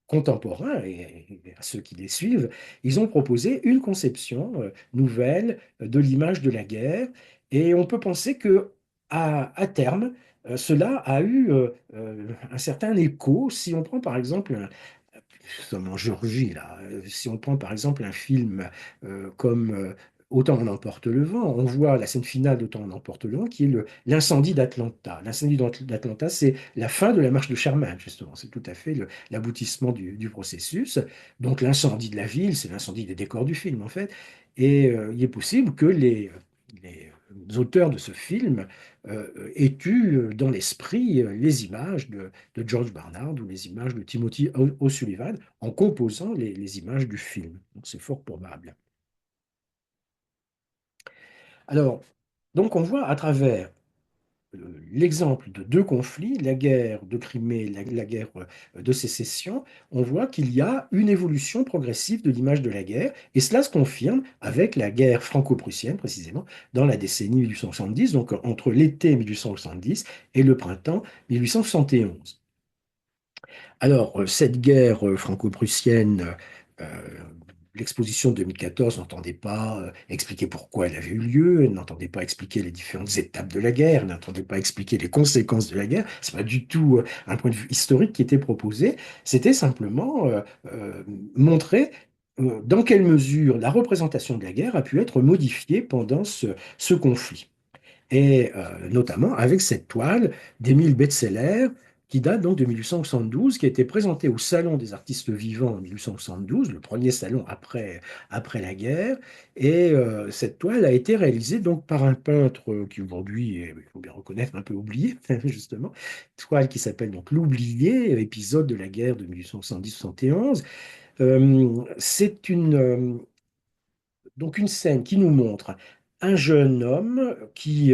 contemporains et à ceux qui les suivent, ils ont proposé une conception nouvelle de l'image de la guerre. Et on peut penser que à terme, cela a eu un certain écho. Si on prend par exemple nous sommes en Géorgie, là. Si on prend par exemple un film comme Autant on emporte le vent, on voit la scène finale d'Autant on emporte le vent qui est l'incendie d'Atlanta. L'incendie d'Atlanta, c'est la fin de la marche de Sherman, justement. C'est tout à fait l'aboutissement du processus. Donc l'incendie de la ville, c'est l'incendie des décors du film, en fait. Et il est possible que les auteurs de ce film aient eu dans l'esprit les images de George Barnard ou les images de Timothy O'Sullivan en composant les images du film. Donc c'est fort probable. Alors, donc on voit à travers l'exemple de deux conflits, la guerre de Crimée, la guerre de sécession, on voit qu'il y a une évolution progressive de l'image de la guerre, et cela se confirme avec la guerre franco-prussienne, précisément, dans la décennie 1870, donc entre l'été 1870 et le printemps 1871. Alors, cette guerre franco-prussienne, euh, l'exposition de 2014 n'entendait pas expliquer pourquoi elle avait eu lieu, elle n'entendait pas expliquer les différentes étapes de la guerre, elle n'entendait pas expliquer les conséquences de la guerre. C'est pas du tout un point de vue historique qui était proposé, c'était simplement montrer dans quelle mesure la représentation de la guerre a pu être modifiée pendant ce conflit et notamment avec cette toile d'Émile Betzeler qui date donc de 1872, qui a été présentée au Salon des artistes vivants en 1872, le premier salon après la guerre. Et cette toile a été réalisée donc par un peintre qui aujourd'hui, est, il faut bien reconnaître, un peu oublié, justement, toile qui s'appelle donc L'Oublié, épisode de la guerre de 1870-71. C'est donc une scène qui nous montre un jeune homme qui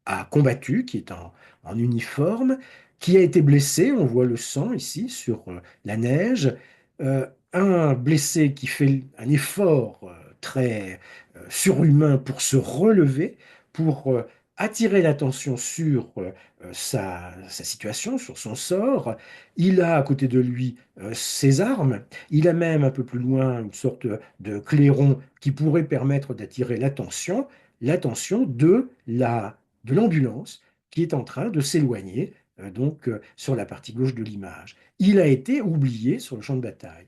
a combattu, qui est en uniforme, qui a été blessé, on voit le sang ici sur la neige, un blessé qui fait un effort très surhumain pour se relever, pour attirer l'attention sur sa situation, sur son sort. Il a à côté de lui ses armes. Il a même un peu plus loin une sorte de clairon qui pourrait permettre d'attirer l'attention de l'ambulance qui est en train de s'éloigner, sur la partie gauche de l'image. Il a été oublié sur le champ de bataille.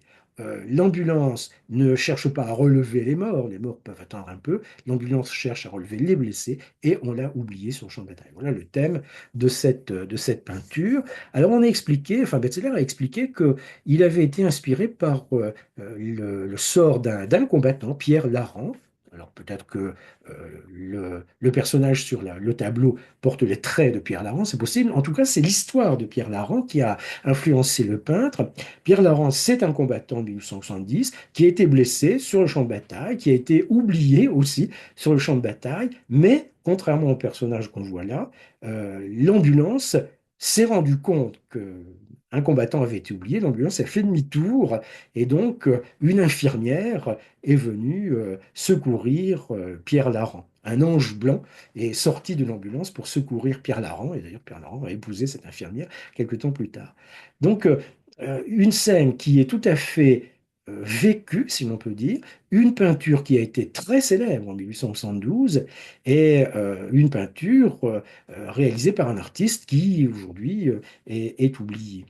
L'ambulance ne cherche pas à relever les morts peuvent attendre un peu, l'ambulance cherche à relever les blessés et on l'a oublié sur le champ de bataille. Voilà le thème de cette peinture. Alors on a expliqué, enfin Betzler a expliqué qu'il avait été inspiré par le sort d'un combattant, Pierre Laran. Alors peut-être que le personnage sur le tableau porte les traits de Pierre Laran, c'est possible. En tout cas, c'est l'histoire de Pierre Laran qui a influencé le peintre. Pierre Laran, c'est un combattant de 1870 qui a été blessé sur le champ de bataille, qui a été oublié aussi sur le champ de bataille, mais contrairement au personnage qu'on voit là, l'ambulance s'est rendu compte que un combattant avait été oublié, l'ambulance a fait demi-tour et donc une infirmière est venue secourir Pierre Laran. Un ange blanc est sorti de l'ambulance pour secourir Pierre Laran, et d'ailleurs Pierre Laran a épousé cette infirmière quelques temps plus tard. Donc une scène qui est tout à fait vécue, si l'on peut dire, une peinture qui a été très célèbre en 1872 et une peinture réalisée par un artiste qui aujourd'hui est oublié.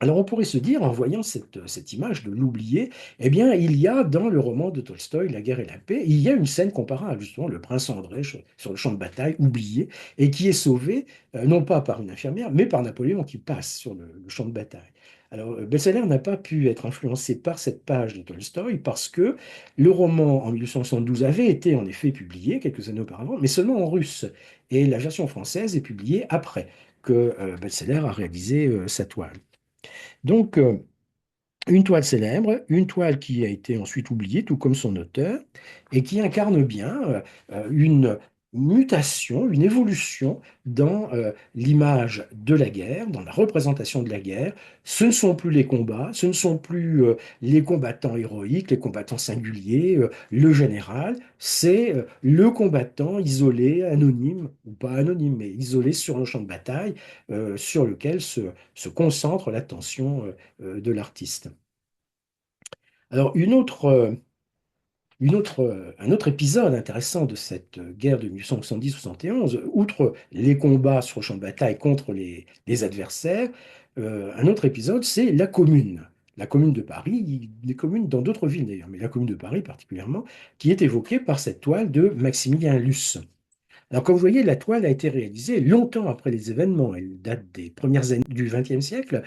Alors on pourrait se dire, en voyant cette image de l'oublié, eh bien, il y a dans le roman de Tolstoï, La guerre et la paix, il y a une scène comparable, justement, le prince André sur le champ de bataille, oublié, et qui est sauvé, non pas par une infirmière, mais par Napoléon qui passe sur le champ de bataille. Alors, Bestseller n'a pas pu être influencé par cette page de Tolstoï parce que le roman en 1872 avait été en effet publié quelques années auparavant, mais seulement en russe. Et la version française est publiée après que Bestseller a réalisé sa toile. Donc, une toile célèbre, une toile qui a été ensuite oubliée, tout comme son auteur, et qui incarne bien une mutation, une évolution dans l'image de la guerre, dans la représentation de la guerre. Ce ne sont plus les combats, ce ne sont plus les combattants héroïques, les combattants singuliers, le général, c'est le combattant isolé, anonyme, ou pas anonyme, mais isolé sur le champ de bataille, sur lequel se concentre l'attention de l'artiste. Alors, un autre épisode intéressant de cette guerre de 1870-71, outre les combats sur le champ de bataille contre les adversaires, un autre épisode, c'est la Commune. La Commune de Paris, des communes dans d'autres villes d'ailleurs, mais la Commune de Paris particulièrement, qui est évoquée par cette toile de Maximilien Luce. Alors, comme vous voyez, la toile a été réalisée longtemps après les événements. Elle date des premières années du XXe siècle.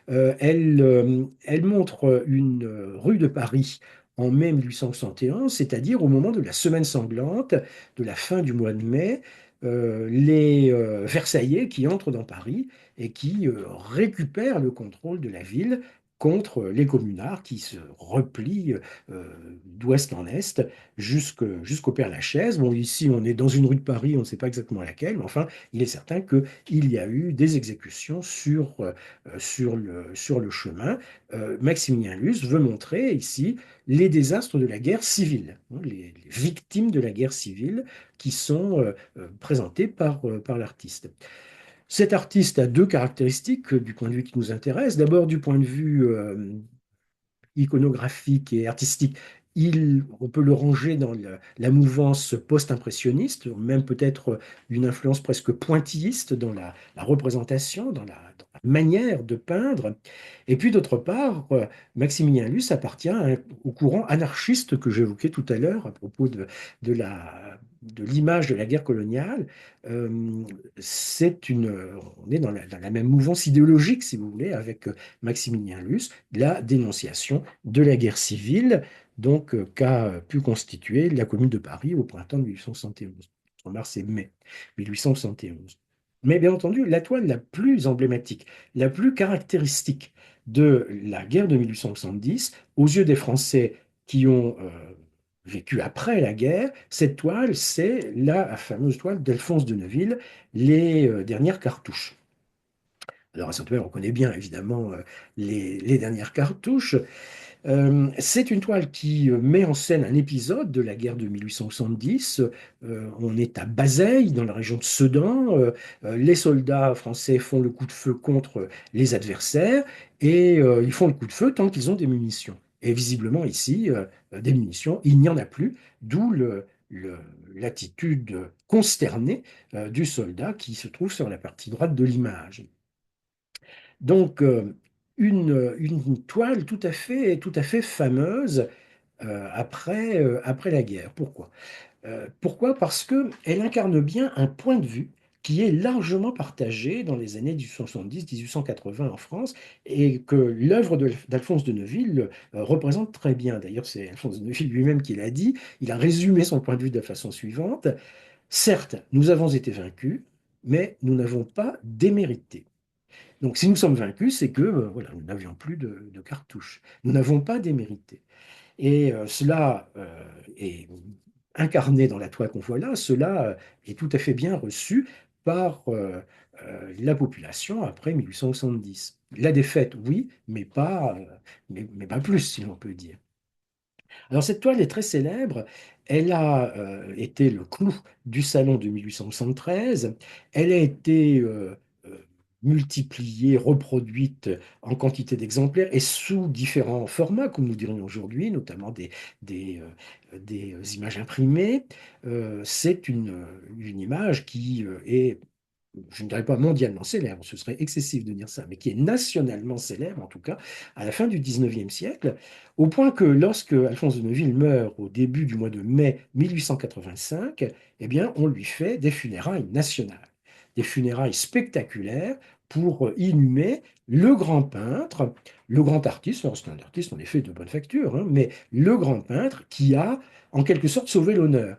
Elle montre une rue de Paris en mai 1871, c'est-à-dire au moment de la semaine sanglante, de la fin du mois de mai, les Versaillais qui entrent dans Paris et qui récupèrent le contrôle de la ville contre les communards qui se replient d'ouest en est jusqu'au Père-Lachaise. Bon, ici, on est dans une rue de Paris, on ne sait pas exactement laquelle, mais enfin, il est certain qu'il y a eu des exécutions sur le chemin. Maximilien Luce veut montrer ici les désastres de la guerre civile, hein, les victimes de la guerre civile qui sont présentées par l'artiste. Cet artiste a deux caractéristiques du point de vue qui nous intéresse. D'abord, du point de vue iconographique et artistique, on peut le ranger dans la mouvance post-impressionniste, même peut-être une influence presque pointilliste dans la représentation, dans la manière de peindre. Et puis d'autre part, Maximilien Luce appartient au courant anarchiste que j'évoquais tout à l'heure à propos de l'image de la guerre coloniale. Euh, on est dans la même mouvance idéologique, si vous voulez, avec Maximilien Luce, la dénonciation de la guerre civile, donc qu'a pu constituer la Commune de Paris au printemps de 1871, entre mars et mai 1871. Mais bien entendu, la toile la plus emblématique, la plus caractéristique de la guerre de 1870, aux yeux des Français qui ont vécu après la guerre, cette toile, c'est la fameuse toile d'Alphonse de Neuville, les dernières cartouches. Alors à Saint-Omer, on connaît bien évidemment les dernières cartouches. C'est une toile qui met en scène un épisode de la guerre de 1870. On est à Bazeilles, dans la région de Sedan. Les soldats français font le coup de feu contre les adversaires et ils font le coup de feu tant qu'ils ont des munitions. Et visiblement ici, des munitions, il n'y en a plus, d'où l'attitude consternée du soldat qui se trouve sur la partie droite de l'image. Donc, une toile tout à fait fameuse après la guerre. Pourquoi? Pourquoi? Parce qu'elle incarne bien un point de vue qui est largement partagé dans les années 1870-1880 en France et que l'œuvre d'Alphonse de Neuville représente très bien. D'ailleurs, c'est Alphonse de Neuville lui-même qui l'a dit. Il a résumé son point de vue de la façon suivante. Certes, nous avons été vaincus, mais nous n'avons pas démérité. Donc, si nous sommes vaincus, c'est que voilà, nous n'avions plus de cartouches. Nous n'avons pas démérité. Et cela est incarné dans la toile qu'on voit là. Cela est tout à fait bien reçu par la population après 1870. La défaite, oui, mais pas plus, si l'on peut dire. Alors cette toile est très célèbre. Elle a été le clou du salon de 1873. Elle a été euh, multipliée, reproduite en quantité d'exemplaires et sous différents formats, comme nous dirions aujourd'hui, notamment des images imprimées. C'est une image qui est, je ne dirais pas mondialement célèbre, ce serait excessif de dire ça, mais qui est nationalement célèbre, en tout cas, à la fin du 19e siècle, au point que lorsque Alphonse de Neuville meurt au début du mois de mai 1885, eh bien, on lui fait des funérailles nationales, des funérailles spectaculaires pour inhumer le grand peintre, le grand artiste, alors c'est un artiste en effet de bonne facture, hein, mais le grand peintre qui a en quelque sorte sauvé l'honneur.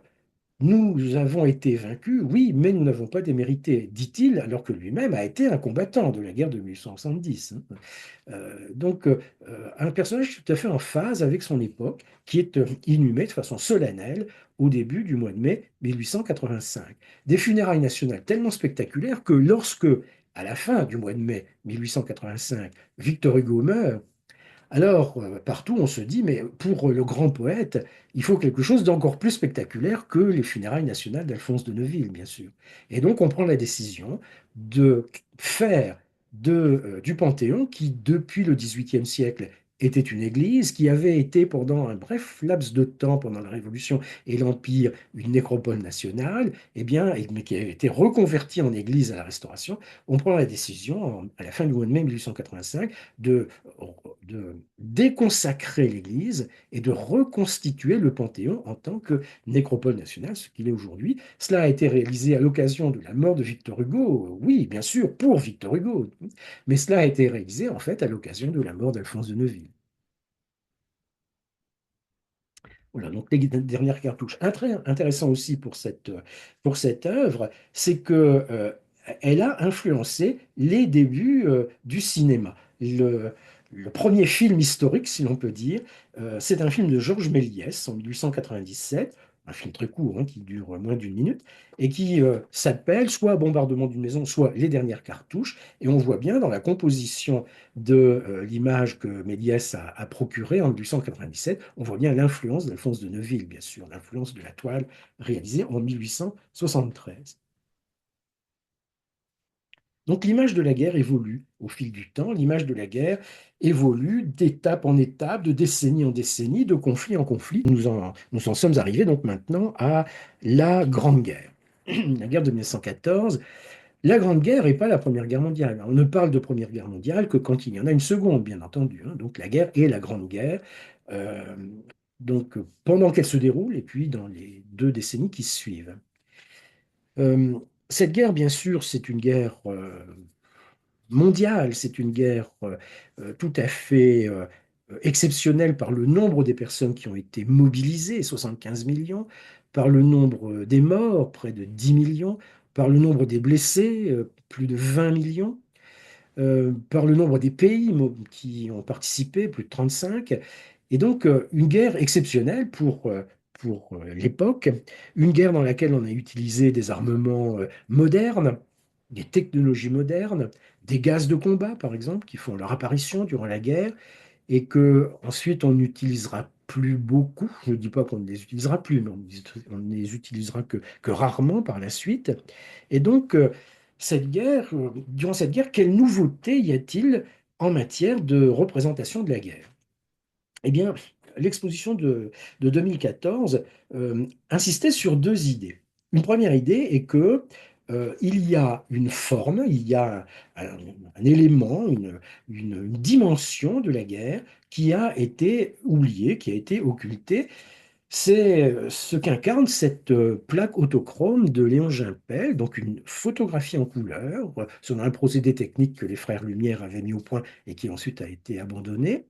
Nous avons été vaincus, oui, mais nous n'avons pas démérité, dit-il, alors que lui-même a été un combattant de la guerre de 1870. Hein. Un personnage tout à fait en phase avec son époque, qui est inhumé de façon solennelle au début du mois de mai 1885. Des funérailles nationales tellement spectaculaires que lorsque, à la fin du mois de mai 1885, Victor Hugo meurt, alors, partout, on se dit, mais pour le grand poète, il faut quelque chose d'encore plus spectaculaire que les funérailles nationales d'Alphonse de Neuville, bien sûr. Et donc, on prend la décision de faire du Panthéon, qui depuis le XVIIIe siècle était une église, qui avait été pendant un bref laps de temps, pendant la Révolution et l'Empire, une nécropole nationale, eh bien, mais qui a été reconvertie en église à la Restauration. On prend la décision, à la fin du mois de mai 1885, de déconsacrer l'Église et de reconstituer le Panthéon en tant que nécropole nationale, ce qu'il est aujourd'hui. Cela a été réalisé à l'occasion de la mort de Victor Hugo, oui, bien sûr, pour Victor Hugo, mais cela a été réalisé en fait à l'occasion de la mort d'Alphonse de Neuville. Voilà, donc les dernières cartouches. Un trait intéressant aussi pour cette œuvre, c'est que elle a influencé les débuts du cinéma. Le premier film historique, si l'on peut dire, c'est un film de Georges Méliès en 1897, un film très court, hein, qui dure moins d'une minute, et qui s'appelle soit Bombardement d'une maison, soit Les dernières cartouches. Et on voit bien dans la composition de l'image que Méliès a procurée en 1897, on voit bien l'influence d'Alphonse de Neuville, bien sûr, l'influence de la toile réalisée en 1873. Donc l'image de la guerre évolue au fil du temps, l'image de la guerre évolue d'étape en étape, de décennie en décennie, de conflit en conflit. Nous en sommes arrivés donc maintenant à la Grande Guerre. La guerre de 1914. La Grande Guerre n'est pas la Première Guerre mondiale. On ne parle de Première Guerre mondiale que quand il y en a une seconde, bien entendu, hein. Donc la guerre est la Grande Guerre, euh, pendant qu'elle se déroule et puis dans les 2 décennies qui suivent. Euh, cette guerre, bien sûr, c'est une guerre mondiale, c'est une guerre tout à fait exceptionnelle par le nombre des personnes qui ont été mobilisées, 75 millions, par le nombre des morts, près de 10 millions, par le nombre des blessés, plus de 20 millions, par le nombre des pays qui ont participé, plus de 35. Et donc, une guerre exceptionnelle pour l'époque, une guerre dans laquelle on a utilisé des armements modernes, des technologies modernes, des gaz de combat, par exemple, qui font leur apparition durant la guerre, et que ensuite on n'utilisera plus beaucoup. Je ne dis pas qu'on ne les utilisera plus, mais on ne les utilisera que rarement par la suite. Et donc, durant cette guerre, quelle nouveauté y a-t-il en matière de représentation de la guerre? Eh bien, l'exposition de 2014 insistait sur deux idées. Une première idée est que il y a une forme, il y a un élément, une dimension de la guerre qui a été oubliée, qui a été occultée. C'est ce qu'incarne cette plaque autochrome de Léon Gimpel, donc une photographie en couleur, selon un procédé technique que les frères Lumière avaient mis au point et qui ensuite a été abandonné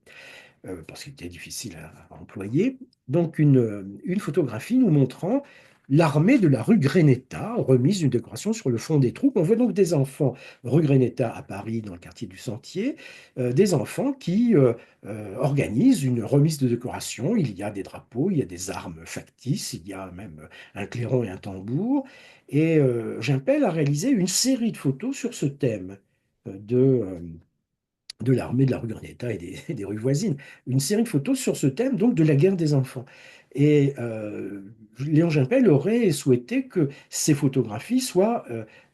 parce qu'il était difficile à employer. Donc une photographie nous montrant l'armée de la rue Greneta, remise d'une décoration sur le fond des troupes. On voit donc des enfants, rue Greneta à Paris, dans le quartier du Sentier, des enfants qui organisent une remise de décoration. Il y a des drapeaux, il y a des armes factices, il y a même un clairon et un tambour. Et Gimpel a réalisé une série de photos sur ce thème de l'armée de la rue Granetta et des rues voisines. Une série de photos sur ce thème, donc de la guerre des enfants. Et Léon Gimpel aurait souhaité que ces photographies soient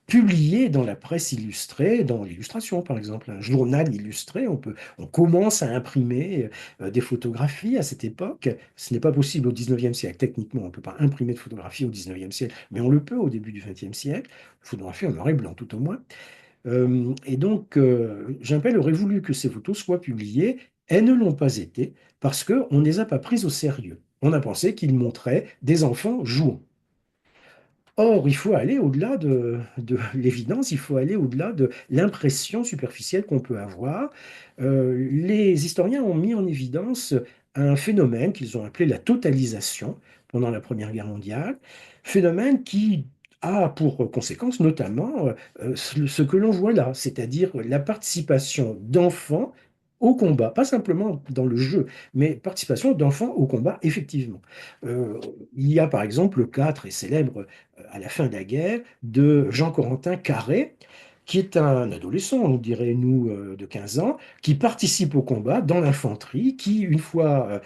publiées dans la presse illustrée, dans l'illustration par exemple, un journal illustré. On commence à imprimer des photographies à cette époque. Ce n'est pas possible au 19e siècle. Techniquement, on ne peut pas imprimer de photographies au 19e siècle, mais on le peut au début du 20e siècle. Photographie en noir et blanc tout au moins. Et donc, Gimpel aurait voulu que ces photos soient publiées. Elles ne l'ont pas été parce qu'on ne les a pas prises au sérieux. On a pensé qu'ils montraient des enfants jouant. Or, il faut aller au-delà de l'évidence, il faut aller au-delà de l'impression superficielle qu'on peut avoir. Les historiens ont mis en évidence un phénomène qu'ils ont appelé la totalisation pendant la Première Guerre mondiale, phénomène qui a pour conséquence notamment ce que l'on voit là, c'est-à-dire la participation d'enfants au combat, pas simplement dans le jeu, mais participation d'enfants au combat, effectivement. Euh, il y a par exemple le cas très célèbre à la fin de la guerre de Jean-Corentin Carré, qui est un adolescent, on dirait nous, de 15 ans, qui participe au combat dans l'infanterie, qui, une fois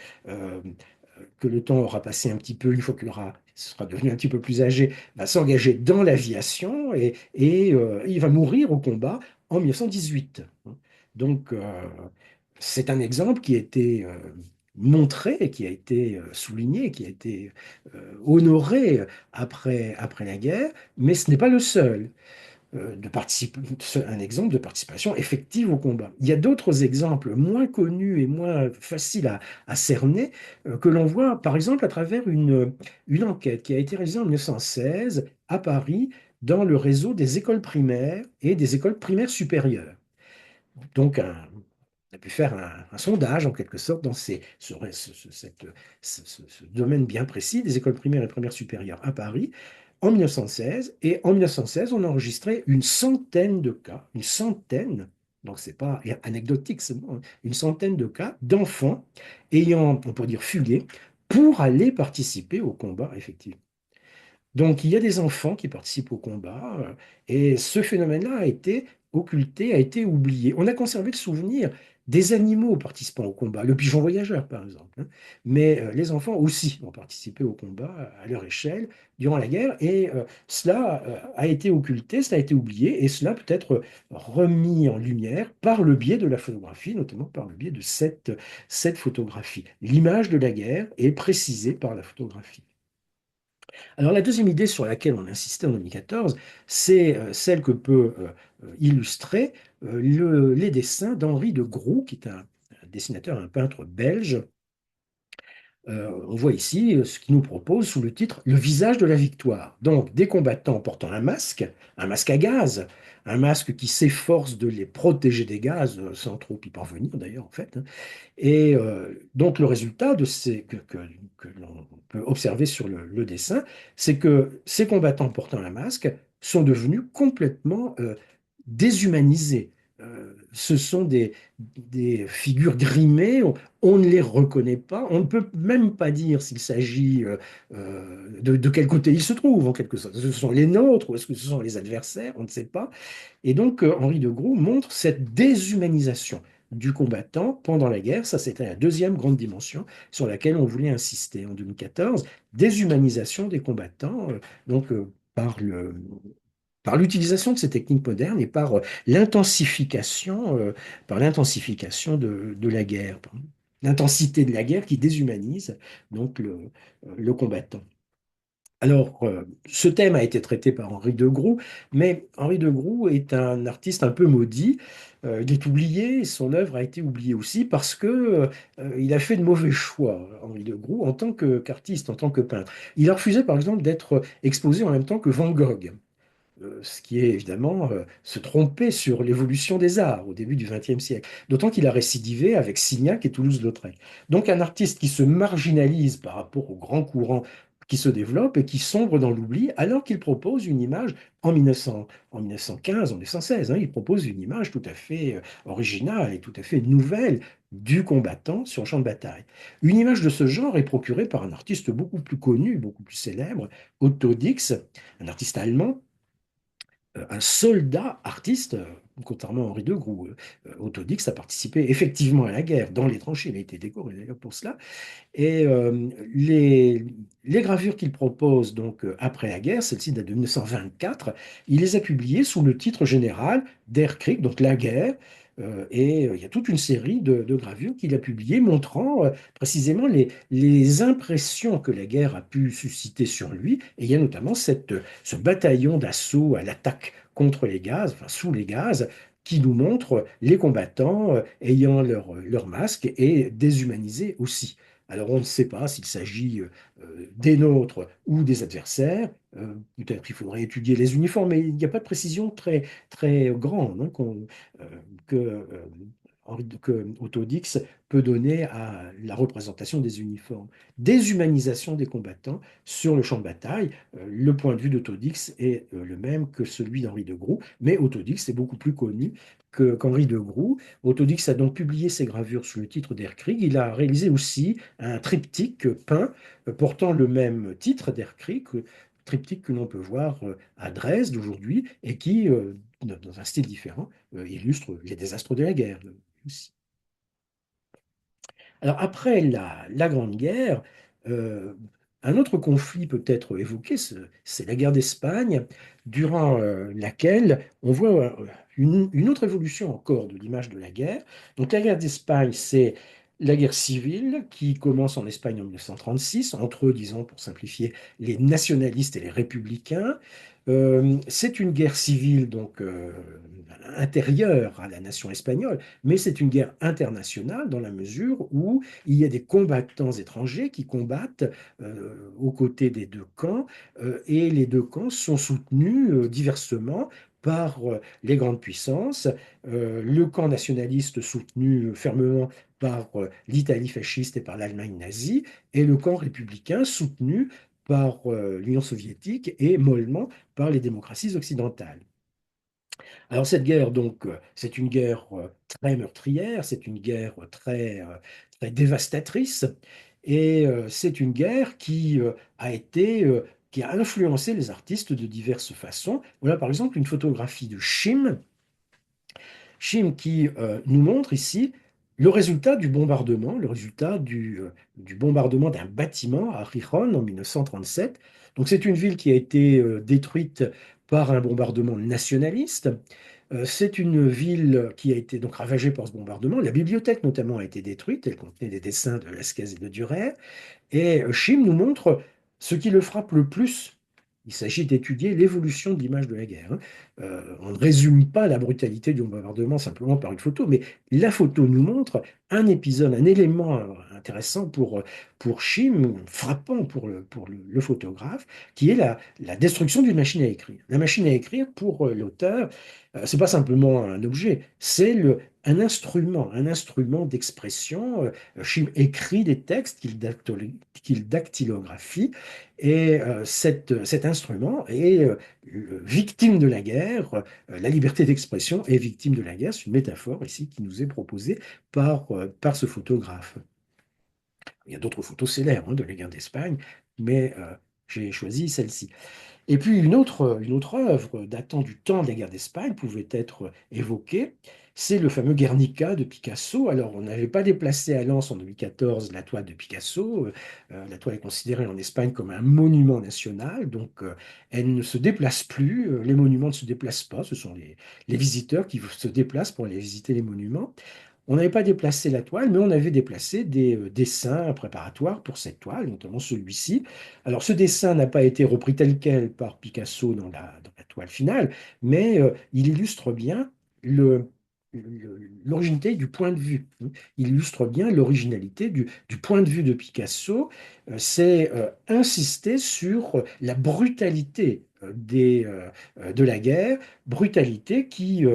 que le temps aura passé un petit peu, une fois qu'il sera devenu un petit peu plus âgé, va s'engager dans l'aviation et il va mourir au combat en 1918. Donc, c'est un exemple qui a été montré, qui a été souligné, qui a été honoré après la guerre, mais ce n'est pas le seul un exemple de participation effective au combat. Il y a d'autres exemples moins connus et moins faciles à cerner que l'on voit par exemple à travers une enquête qui a été réalisée en 1916 à Paris dans le réseau des écoles primaires et des écoles primaires supérieures. Donc, on a pu faire un sondage, en quelque sorte, dans ce domaine bien précis des écoles primaires et primaires supérieures à Paris en 1916. Et en 1916, on a enregistré une centaine de cas, une centaine, donc c'est pas anecdotique, une centaine de cas d'enfants ayant, on peut dire, fugué pour aller participer au combat, effectivement. Donc, il y a des enfants qui participent au combat et ce phénomène-là a été occulté, a été oublié. On a conservé le souvenir des animaux participant au combat, le pigeon voyageur par exemple, hein. Mais les enfants aussi ont participé au combat à leur échelle durant la guerre et cela a été occulté, cela a été oublié et cela peut être remis en lumière par le biais de la photographie, notamment par le biais de cette photographie. L'image de la guerre est précisée par la photographie. Alors la deuxième idée sur laquelle on insistait en 2014, c'est celle que peut illustrer les dessins d'Henri de Groux, qui est un dessinateur, un peintre belge. On voit ici ce qu'il nous propose sous le titre Le visage de la victoire. Donc des combattants portant un masque à gaz, un masque qui s'efforce de les protéger des gaz sans trop y parvenir d'ailleurs en fait, hein. Et donc le résultat que l'on peut observer sur le dessin, c'est que ces combattants portant un masque sont devenus complètement déshumanisés. Ce sont des figures grimées, on ne les reconnaît pas, on ne peut même pas dire s'il s'agit de quel côté ils se trouvent en quelque sorte. Est-ce que ce sont les nôtres ou est-ce que ce sont les adversaires? On ne sait pas. Et donc Henri de Groux montre cette déshumanisation du combattant pendant la guerre. Ça, c'était la deuxième grande dimension sur laquelle on voulait insister en 2014. Déshumanisation des combattants, par l'utilisation de ces techniques modernes et par l'intensification de la guerre, l'intensité de la guerre qui déshumanise donc le combattant. Alors, ce thème a été traité par Henri de Groux, mais Henri de Groux est un artiste un peu maudit. Il est oublié, son œuvre a été oubliée aussi parce que il a fait de mauvais choix, Henri de Groux, en tant qu'artiste, en tant que peintre. Il a refusé, par exemple, d'être exposé en même temps que Van Gogh. Ce qui est évidemment se tromper sur l'évolution des arts au début du XXe siècle. D'autant qu'il a récidivé avec Signac et Toulouse-Lautrec. Donc un artiste qui se marginalise par rapport au grand courant qui se développe et qui sombre dans l'oubli, alors qu'il propose une image en 1900, en 1915, en 1916, hein, il propose une image tout à fait originale et tout à fait nouvelle du combattant sur le champ de bataille. Une image de ce genre est procurée par un artiste beaucoup plus connu, beaucoup plus célèbre, Otto Dix, un artiste allemand un soldat artiste, contrairement à Henri de Groux. Otto Dix a participé effectivement à la guerre dans les tranchées, il a été décoré d'ailleurs pour cela. Et les gravures qu'il propose donc après la guerre, celle-ci date de 1924, il les a publiées sous le titre général Der Krieg, donc la guerre. Il y a toute une série de gravures qu'il a publiées montrant précisément les impressions que la guerre a pu susciter sur lui. Et il y a notamment ce bataillon d'assaut à l'attaque contre les gaz, enfin sous les gaz, qui nous montre les combattants ayant leur masque et déshumanisés aussi. Alors on ne sait pas s'il s'agit des nôtres ou des adversaires. Peut-être qu'il faudrait étudier les uniformes, mais il n'y a pas de précision très, très grande hein, euh, que Otto Dix peut donner à la représentation des uniformes. Déshumanisation des combattants sur le champ de bataille. Le point de vue d'Otto Dix est le même que celui d'Henri de Groux, mais Otto Dix est beaucoup plus connu qu'Henri de Groux. Autodix a donc publié ses gravures sous le titre d'Er Krieg. Il a réalisé aussi un triptyque peint portant le même titre d'Er Krieg, triptyque que l'on peut voir à Dresde aujourd'hui et qui, dans un style différent, illustre les désastres de la guerre aussi. Alors après la Grande Guerre, euh, un autre conflit peut être évoqué, c'est la guerre d'Espagne, durant laquelle on voit une autre évolution encore de l'image de la guerre. Donc la guerre d'Espagne, c'est la guerre civile qui commence en Espagne en 1936, entre eux, disons, pour simplifier, les nationalistes et les républicains. C'est une guerre civile donc intérieure à la nation espagnole, mais c'est une guerre internationale dans la mesure où il y a des combattants étrangers qui combattent aux côtés des deux camps et les deux camps sont soutenus diversement par les grandes puissances. Le camp nationaliste soutenu fermement par l'Italie fasciste et par l'Allemagne nazie et le camp républicain soutenu par l'Union soviétique et mollement par les démocraties occidentales. Alors cette guerre, donc, c'est une guerre très meurtrière, c'est une guerre très dévastatrice, et c'est une guerre qui a influencé les artistes de diverses façons. Voilà par exemple une photographie de Chim qui nous montre ici le résultat du bombardement, le résultat du bombardement d'un bâtiment à Gijón en 1937. Donc c'est une ville qui a été détruite par un bombardement nationaliste. C'est une ville qui a été donc ravagée par ce bombardement. La bibliothèque notamment a été détruite. Elle contenait des dessins de Lascaux et de Durer. Et Chim nous montre ce qui le frappe le plus. Il s'agit d'étudier l'évolution de l'image de la guerre. Hein. On ne résume pas la brutalité du bombardement simplement par une photo, mais la photo nous montre un épisode, un élément intéressant pour Chim, frappant pour le photographe, qui est la destruction d'une machine à écrire. La machine à écrire, pour l'auteur, c'est pas simplement un objet, c'est un instrument d'expression. Chim écrit des textes qu'il dactylographie et cet instrument est victime de la guerre. La liberté d'expression est victime de la guerre. C'est une métaphore ici qui nous est proposée par ce photographe. Il y a d'autres photos célèbres hein, de la guerre d'Espagne, mais j'ai choisi celle-ci. Et puis une autre œuvre datant du temps de la guerre d'Espagne pouvait être évoquée, c'est le fameux Guernica de Picasso. Alors on n'avait pas déplacé à Lens en 2014 la toile de Picasso. La toile est considérée en Espagne comme un monument national, donc elle ne se déplace plus. Les monuments ne se déplacent pas, ce sont les visiteurs qui se déplacent pour aller visiter les monuments. On n'avait pas déplacé la toile, mais on avait déplacé des dessins préparatoires pour cette toile, notamment celui-ci. Alors, ce dessin n'a pas été repris tel quel par Picasso dans la toile finale, mais il illustre bien l'originalité du point de vue. Il illustre bien l'originalité du point de vue de Picasso. C'est insister sur la brutalité de la guerre, brutalité qui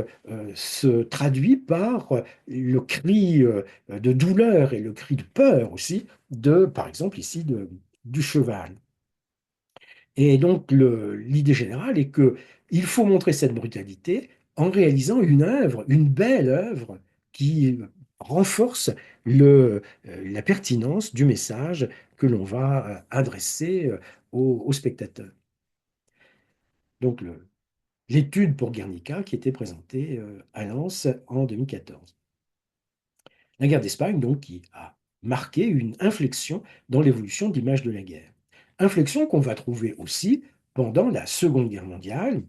se traduit par le cri de douleur et le cri de peur aussi par exemple ici, du cheval. Et donc l'idée générale est que il faut montrer cette brutalité en réalisant une œuvre, une belle œuvre qui renforce la pertinence du message que l'on va adresser aux spectateurs. Donc l'étude pour Guernica qui était présentée à Lens en 2014. La guerre d'Espagne, donc, qui a marqué une inflexion dans l'évolution de l'image de la guerre. Inflexion qu'on va trouver aussi pendant la Seconde Guerre mondiale.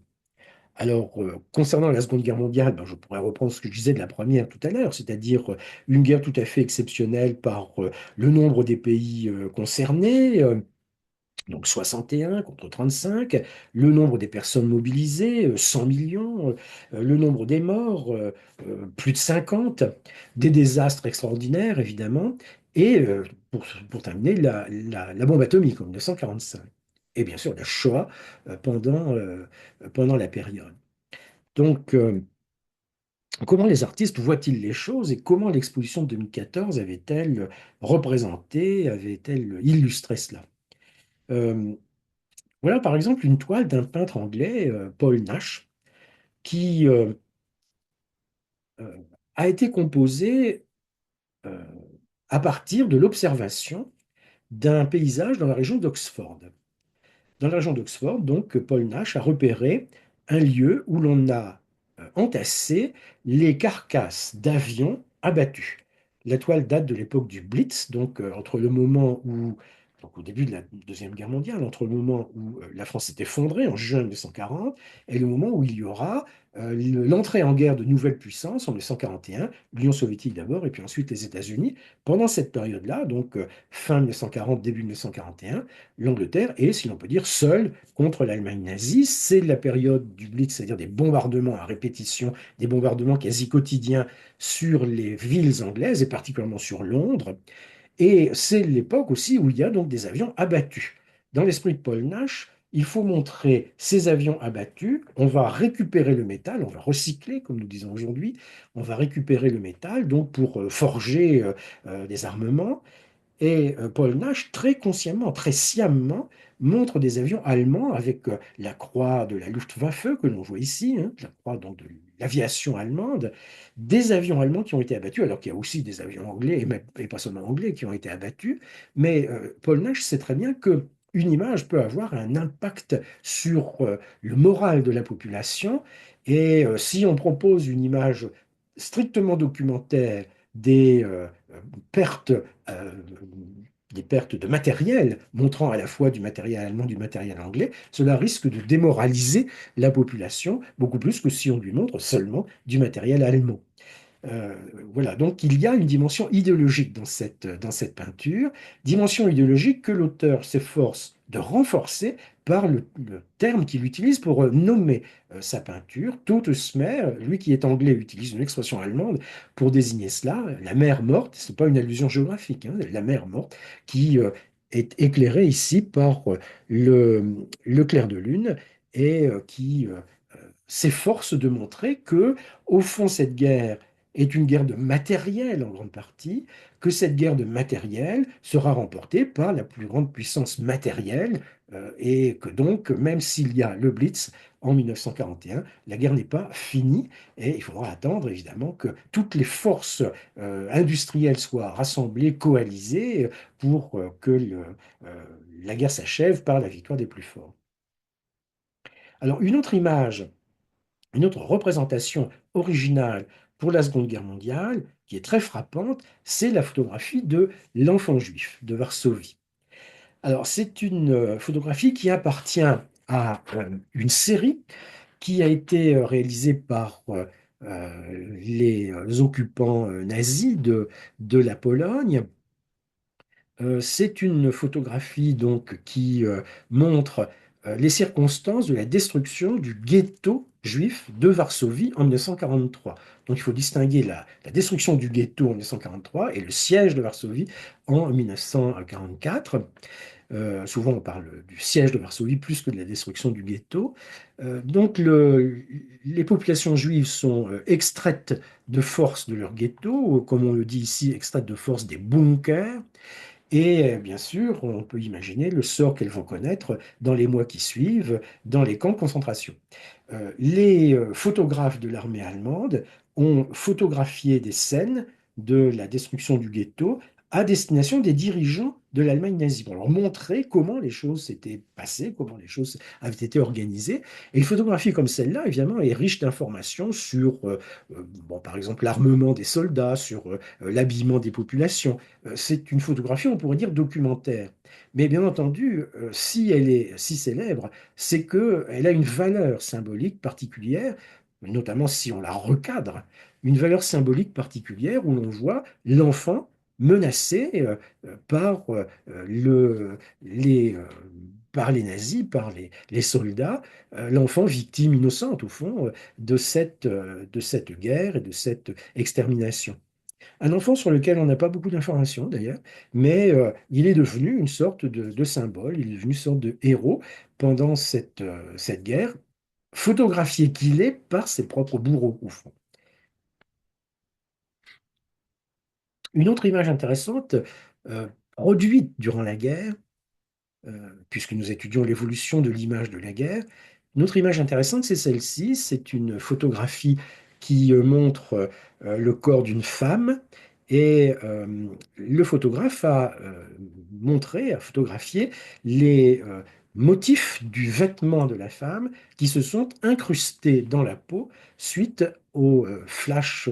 Alors, concernant la Seconde Guerre mondiale, ben, je pourrais reprendre ce que je disais de la première tout à l'heure, c'est-à-dire une guerre tout à fait exceptionnelle par le nombre des pays concernés, donc 61 contre 35, le nombre des personnes mobilisées, 100 millions, le nombre des morts, plus de 50, des désastres extraordinaires évidemment, et pour terminer, la bombe atomique en 1945. Et bien sûr la Shoah pendant la période. Donc, comment les artistes voient-ils les choses et comment l'exposition de 2014 avait-elle représenté, avait-elle illustré cela? Euh, Voilà par exemple une toile d'un peintre anglais, Paul Nash, qui euh, a été composée euh, à partir de l'observation d'un paysage dans la région d'Oxford. Dans la région d'Oxford, donc, Paul Nash a repéré un lieu où l'on a entassé les carcasses d'avions abattus. La toile date de l'époque du Blitz, donc entre le moment où, donc au début de la Deuxième Guerre mondiale, entre le moment où la France s'est effondrée en juin 1940 et le moment où il y aura l'entrée en guerre de nouvelles puissances en 1941, l'Union soviétique d'abord et puis ensuite les États-Unis. Pendant cette période-là, donc fin 1940, début 1941, l'Angleterre est, si l'on peut dire, seule contre l'Allemagne nazie. C'est la période du Blitz, c'est-à-dire des bombardements à répétition, des bombardements quasi quotidiens sur les villes anglaises et particulièrement sur Londres. Et c'est l'époque aussi où il y a donc des avions abattus. Dans l'esprit de Paul Nash, il faut montrer ces avions abattus, on va récupérer le métal, on va recycler, comme nous disons aujourd'hui, on va récupérer le métal donc pour forger des armements. Et Paul Nash, très consciemment, très sciemment, montre des avions allemands avec la croix de la Luftwaffe que l'on voit ici, hein, la croix donc, de l'aviation allemande, des avions allemands qui ont été abattus, alors qu'il y a aussi des avions anglais, et pas seulement anglais, qui ont été abattus. Mais Paul Nash sait très bien que une image peut avoir un impact sur le moral de la population. Et si on propose une image strictement documentaire des pertes, euh, des pertes de matériel, montrant à la fois du matériel allemand, du matériel anglais, cela risque de démoraliser la population beaucoup plus que si on lui montre seulement du matériel allemand. Euh, voilà, donc il y a une dimension idéologique dans cette peinture, dimension idéologique que l'auteur s'efforce de renforcer par le terme qu'il utilise pour nommer sa peinture. Totes Meer, lui qui est anglais utilise une expression allemande pour désigner cela, la mer morte, ce n'est pas une allusion géographique, hein, la mer morte, qui est éclairée ici par le clair de lune et qui s'efforce de montrer que, au fond, cette guerre est une guerre de matériel en grande partie, que cette guerre de matériel sera remportée par la plus grande puissance matérielle et que donc, même s'il y a le Blitz en 1941, la guerre n'est pas finie et il faudra attendre évidemment que toutes les forces industrielles soient rassemblées, coalisées pour que la guerre s'achève par la victoire des plus forts. Alors, une autre représentation originale pour la Seconde Guerre mondiale, qui est très frappante, c'est la photographie de l'enfant juif de Varsovie. Alors, c'est une photographie qui appartient à une série qui a été réalisée par les occupants nazis de la Pologne. C'est une photographie donc qui montre les circonstances de la destruction du ghetto juif de Varsovie en 1943. Donc il faut distinguer la destruction du ghetto en 1943 et le siège de Varsovie en 1944. Souvent, on parle du siège de Varsovie plus que de la destruction du ghetto. Donc, les populations juives sont extraites de force de leur ghetto, comme on le dit ici, extraites de force des bunkers. Et bien sûr, on peut imaginer le sort qu'elles vont connaître dans les mois qui suivent, dans les camps de concentration. Les photographes de l'armée allemande ont photographié des scènes de la destruction du ghetto à destination des dirigeants de l'Allemagne nazie, pour leur montrer comment les choses s'étaient passées, comment les choses avaient été organisées. Et une photographie comme celle-là, évidemment, est riche d'informations sur, bon, par exemple, l'armement des soldats, sur l'habillement des populations. C'est une photographie, on pourrait dire, documentaire. Mais bien entendu, si elle est si célèbre, c'est qu'elle a une valeur symbolique particulière, notamment si on la recadre, une valeur symbolique particulière où l'on voit l'enfant menacé par, par les nazis, par les soldats, l'enfant victime innocente, au fond, de cette guerre et de cette extermination. Un enfant sur lequel on n'a pas beaucoup d'informations d'ailleurs, mais il est devenu une sorte de symbole, il est devenu une sorte de héros pendant cette guerre, photographié qu'il est par ses propres bourreaux, au fond. Une autre image intéressante, euh, produite durant la guerre, puisque nous étudions l'évolution de l'image de la guerre. Une autre image intéressante, c'est celle-ci. C'est une photographie qui montre le corps d'une femme et le photographe a montré, a photographié les motifs du vêtement de la femme qui se sont incrustés dans la peau suite au flash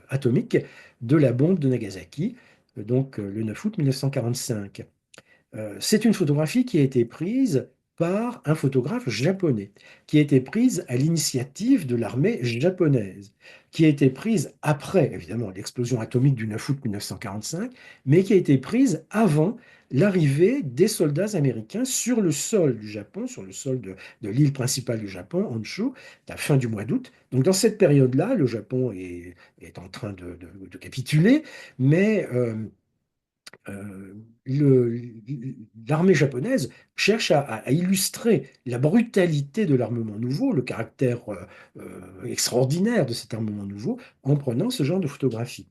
atomique de la bombe de Nagasaki, donc le 9 août 1945. C'est une photographie qui a été prise par un photographe japonais, qui a été prise à l'initiative de l'armée japonaise, qui a été prise après, évidemment, l'explosion atomique du 9 août 1945, mais qui a été prise avant l'arrivée des soldats américains sur le sol du Japon, sur le sol de l'île principale du Japon, Honshu, à la fin du mois d'août. Donc dans cette période-là, le Japon est en train de capituler, mais euh, le- l'armée japonaise cherche à illustrer la brutalité de l'armement nouveau, le caractère extraordinaire de cet armement nouveau, en prenant ce genre de photographie.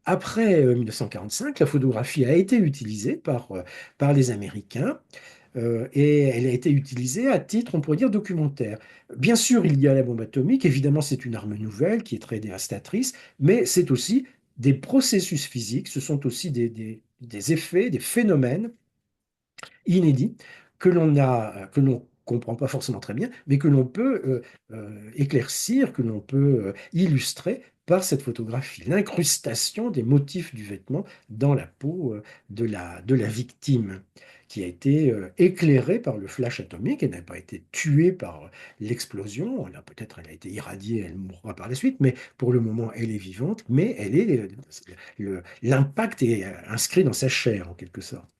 Après 1945, la photographie a été utilisée par les Américains et elle a été utilisée à titre, on pourrait dire, documentaire. Bien sûr, il y a la bombe atomique, évidemment, c'est une arme nouvelle qui est très dévastatrice, mais c'est aussi des processus physiques, ce sont aussi des effets, des phénomènes inédits que l'on comprend pas forcément très bien, mais que l'on peut éclaircir, que l'on peut illustrer par cette photographie. L'incrustation des motifs du vêtement dans la peau de la victime, qui a été éclairée par le flash atomique. Elle n'a pas été tuée par l'explosion. Peut-être elle a été irradiée, elle mourra par la suite, mais pour le moment, elle est vivante, mais l'impact est inscrit dans sa chair, en quelque sorte.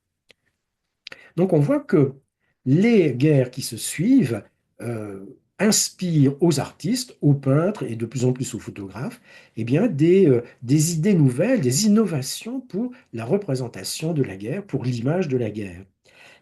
Donc on voit que les guerres qui se suivent euh, inspirent aux artistes, aux peintres et de plus en plus aux photographes, eh bien des idées nouvelles, des innovations pour la représentation de la guerre, pour l'image de la guerre.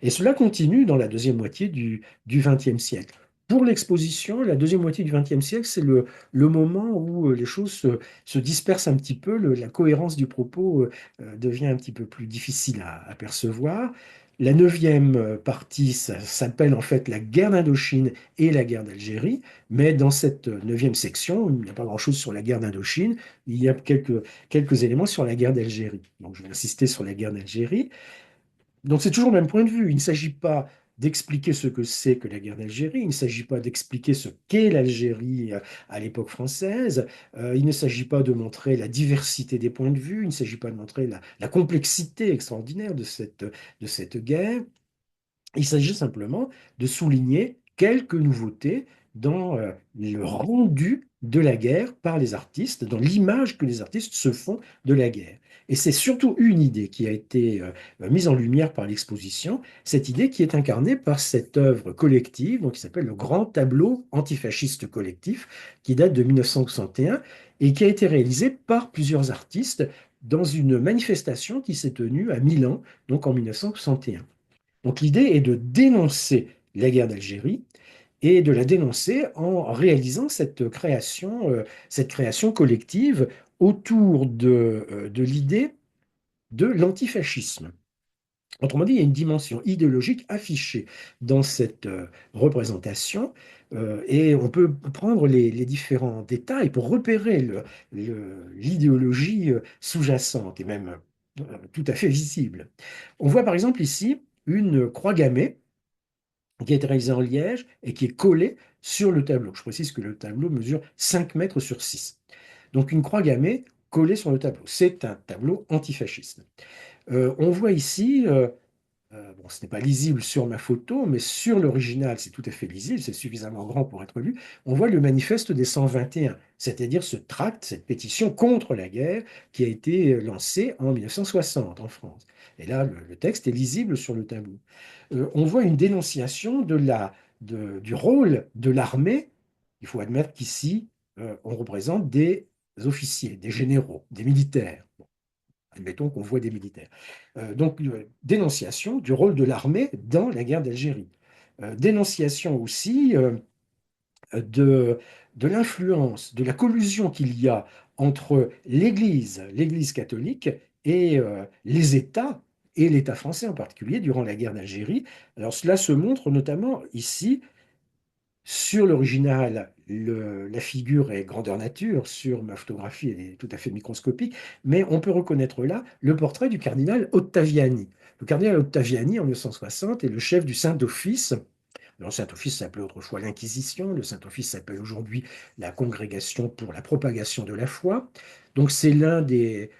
Et cela continue dans la deuxième moitié du XXe siècle. Pour l'exposition, la deuxième moitié du XXe siècle, c'est le moment où les choses se dispersent un petit peu, la cohérence du propos devient un petit peu plus difficile à percevoir. La neuvième partie, ça s'appelle en fait la guerre d'Indochine et la guerre d'Algérie, mais dans cette neuvième section, il n'y a pas grand-chose sur la guerre d'Indochine, il y a quelques éléments sur la guerre d'Algérie. Donc je vais insister sur la guerre d'Algérie. Donc c'est toujours le même point de vue. Il ne s'agit pas d'expliquer ce que c'est que la guerre d'Algérie, il ne s'agit pas d'expliquer ce qu'est l'Algérie à l'époque française, il ne s'agit pas de montrer la diversité des points de vue, il ne s'agit pas de montrer la complexité extraordinaire de cette guerre. Il s'agit simplement de souligner quelques nouveautés dans le rendu de la guerre par les artistes, dans l'image que les artistes se font de la guerre. Et c'est surtout une idée qui a été mise en lumière par l'exposition, cette idée qui est incarnée par cette œuvre collective, donc qui s'appelle le Grand Tableau antifasciste collectif, qui date de 1961 et qui a été réalisé par plusieurs artistes dans une manifestation qui s'est tenue à Milan, donc en 1961. Donc l'idée est de dénoncer la guerre d'Algérie et de la dénoncer en réalisant cette création collective autour de l'idée de l'antifascisme. Autrement dit, il y a une dimension idéologique affichée dans cette représentation et on peut prendre les différents détails pour repérer l'idéologie sous-jacente et même tout à fait visible. On voit par exemple ici une croix gammée qui a été réalisée en liège et qui est collée sur le tableau. Je précise que le tableau mesure 5 mètres sur 6. Donc une croix gammée collée sur le tableau. C'est un tableau antifasciste. On voit ici bon, ce n'est pas lisible sur ma photo, mais sur l'original, c'est tout à fait lisible, c'est suffisamment grand pour être lu. On voit le manifeste des 121, c'est-à-dire ce tract, cette pétition contre la guerre qui a été lancée en 1960 en France. Et là, le texte est lisible sur le tableau. On voit une dénonciation du rôle de l'armée. Il faut admettre qu'ici, on représente des officiers, des généraux, des militaires. Admettons qu'on voit des militaires. Donc, dénonciation du rôle de l'armée dans la guerre d'Algérie. Dénonciation aussi de, de l'influence, de la collusion qu'il y a entre l'Église catholique et les États, et l'État français en particulier, durant la guerre d'Algérie. Alors, cela se montre notamment ici sur l'original, la figure est grandeur nature, sur ma photographie, elle est tout à fait microscopique, mais on peut reconnaître là le portrait du cardinal Ottaviani. Le cardinal Ottaviani, en 1960, est le chef du Saint-Office. Alors, le Saint-Office s'appelait autrefois l'Inquisition, le Saint-Office s'appelle aujourd'hui la Congrégation pour la propagation de la foi. Donc, c'est une des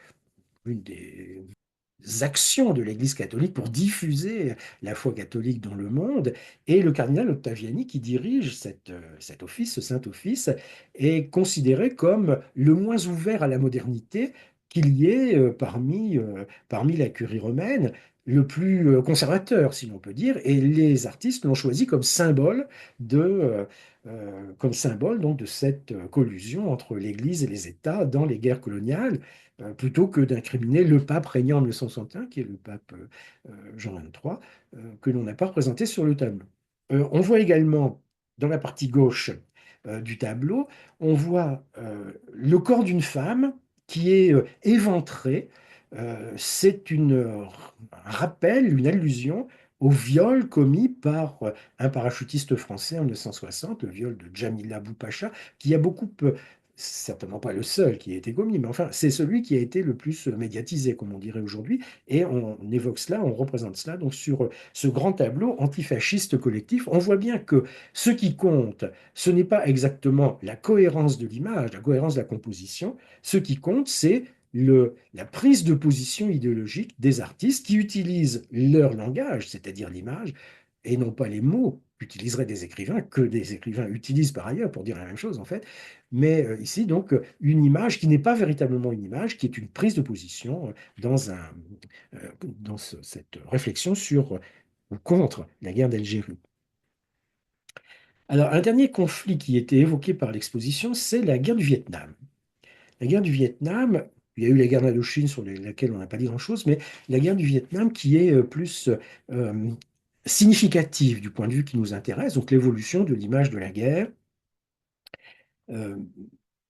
actions de l'Église catholique pour diffuser la foi catholique dans le monde. Et le cardinal Ottaviani, qui dirige cet office, ce Saint-Office, est considéré comme le moins ouvert à la modernité qu'il y ait parmi la curie romaine, le plus conservateur, si l'on peut dire, et les artistes l'ont choisi comme symbole donc de cette collusion entre l'Église et les États dans les guerres coloniales plutôt que d'incriminer le pape régnant en 1961, qui est le pape Jean XXIII, que l'on n'a pas représenté sur le tableau. On voit également, dans la partie gauche du tableau, on voit le corps d'une femme qui est éventré. C'est un rappel, une allusion au viol commis par un parachutiste français en 1960, le viol de Djamila Boupacha, qui a beaucoup certainement pas le seul qui a été commis, mais enfin, c'est celui qui a été le plus médiatisé, comme on dirait aujourd'hui, et on évoque cela, on représente cela donc sur ce grand tableau antifasciste collectif. On voit bien que ce qui compte, ce n'est pas exactement la cohérence de l'image, la cohérence de la composition, ce qui compte, c'est la prise de position idéologique des artistes qui utilisent leur langage, c'est-à-dire l'image, et non pas les mots qu'utiliseraient des écrivains, que des écrivains utilisent par ailleurs pour dire la même chose en fait, mais ici donc une image qui n'est pas véritablement une image, qui est une prise de position dans cette réflexion sur ou contre la guerre d'Algérie. Alors un dernier conflit qui était évoqué par l'exposition, c'est la guerre du Vietnam. La guerre du Vietnam, il y a eu la guerre d'Indochine sur laquelle on n'a pas dit grand-chose, mais la guerre du Vietnam qui est plus significative du point de vue qui nous intéresse, donc l'évolution de l'image de la guerre. Euh,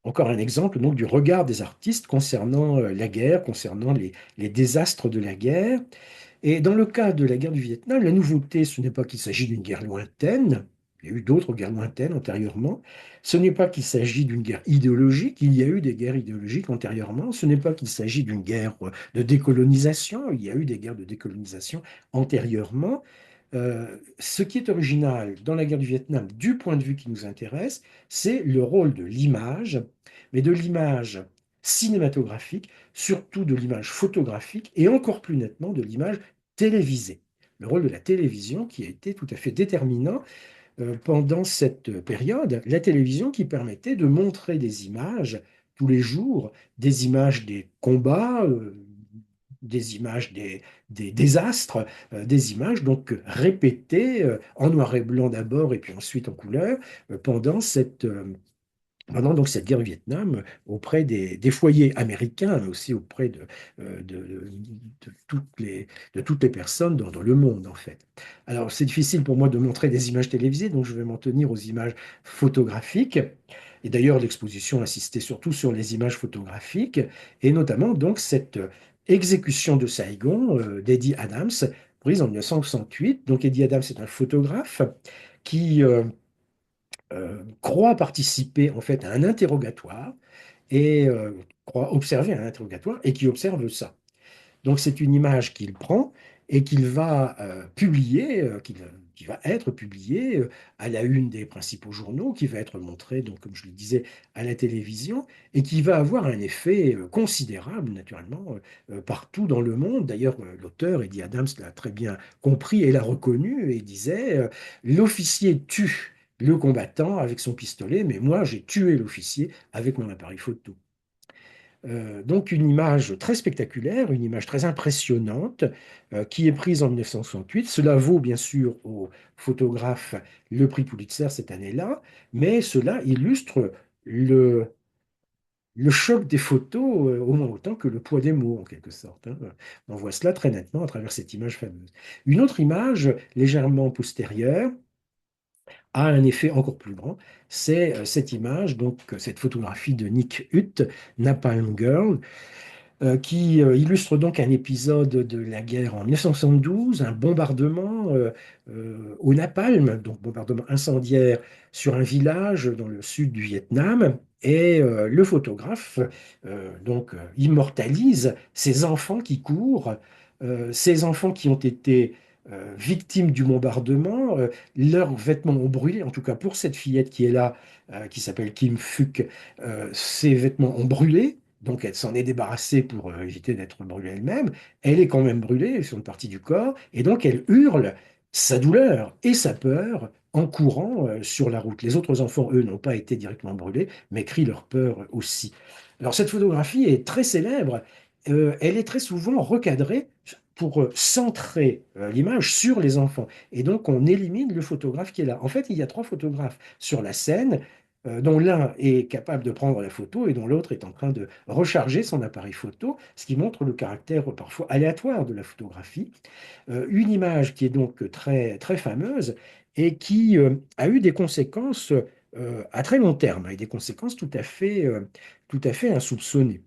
Encore un exemple donc du regard des artistes concernant la guerre, concernant les désastres de la guerre. Et dans le cas de la guerre du Vietnam, la nouveauté, ce n'est pas qu'il s'agit d'une guerre lointaine, il y a eu d'autres guerres lointaines antérieurement, ce n'est pas qu'il s'agit d'une guerre idéologique, il y a eu des guerres idéologiques antérieurement, ce n'est pas qu'il s'agit d'une guerre de décolonisation, il y a eu des guerres de décolonisation antérieurement, Ce qui est original dans la guerre du Vietnam, du point de vue qui nous intéresse, c'est le rôle de l'image, mais de l'image cinématographique, surtout de l'image photographique et encore plus nettement de l'image télévisée. Le rôle de la télévision qui a été tout à fait déterminant pendant cette période, la télévision qui permettait de montrer des images tous les jours, des images des combats, des images des désastres, des images donc répétées en noir et blanc d'abord et puis ensuite en couleur pendant pendant donc cette guerre du Vietnam auprès des foyers américains, mais aussi auprès de toutes les personnes dans le monde, en fait. Alors, c'est difficile pour moi de montrer des images télévisées, donc je vais m'en tenir aux images photographiques. Et d'ailleurs, l'exposition insistait surtout sur les images photographiques, et notamment donc cette exécution de Saigon d'Eddie Adams, prise en 1968. Donc, Eddie Adams est un photographe qui croit participer en fait à un interrogatoire et croit observer un interrogatoire et qui observe ça. Donc c'est une image qu'il prend et qu'il va publier, qui va être publiée à la une des principaux journaux, qui va être montrée, donc, comme je le disais, à la télévision, et qui va avoir un effet considérable, naturellement, partout dans le monde. D'ailleurs, l'auteur, Eddie Adams, l'a très bien compris et l'a reconnu, et disait, l'officier tue le combattant avec son pistolet, mais moi, j'ai tué l'officier avec mon appareil photo. Donc une image très spectaculaire, une image très impressionnante qui est prise en 1968. Cela vaut bien sûr au photographe le prix Pulitzer cette année-là, mais cela illustre le, le choc des photos au moins autant que le poids des mots en quelque sorte, hein. On voit cela très nettement à travers cette image fameuse. Une autre image légèrement postérieure a un effet encore plus grand, c'est cette image, donc cette photographie de Nick Hutt, Napalm Girl, qui illustre donc un épisode de la guerre en 1972, un bombardement au napalm, donc bombardement incendiaire sur un village dans le sud du Vietnam. Et le photographe immortalise ces enfants qui courent, ces enfants qui ont été victimes du bombardement. Leurs vêtements ont brûlé, en tout cas pour cette fillette qui est là, qui s'appelle Kim Phuc, ses vêtements ont brûlé. Donc elle s'en est débarrassée pour éviter d'être brûlée elle-même. Elle est quand même brûlée sur une partie du corps, et donc elle hurle sa douleur et sa peur en courant sur la route. Les autres enfants, eux, n'ont pas été directement brûlés, mais crient leur peur aussi. Alors cette photographie est très célèbre. Elle est très souvent recadrée pour centrer l'image sur les enfants. Et donc on élimine le photographe qui est là. En fait, il y a trois photographes sur la scène dont l'un est capable de prendre la photo et dont l'autre est en train de recharger son appareil photo, ce qui montre le caractère parfois aléatoire de la photographie. Une image qui est donc très, très fameuse et qui a eu des conséquences à très long terme, et des conséquences tout à fait insoupçonnées.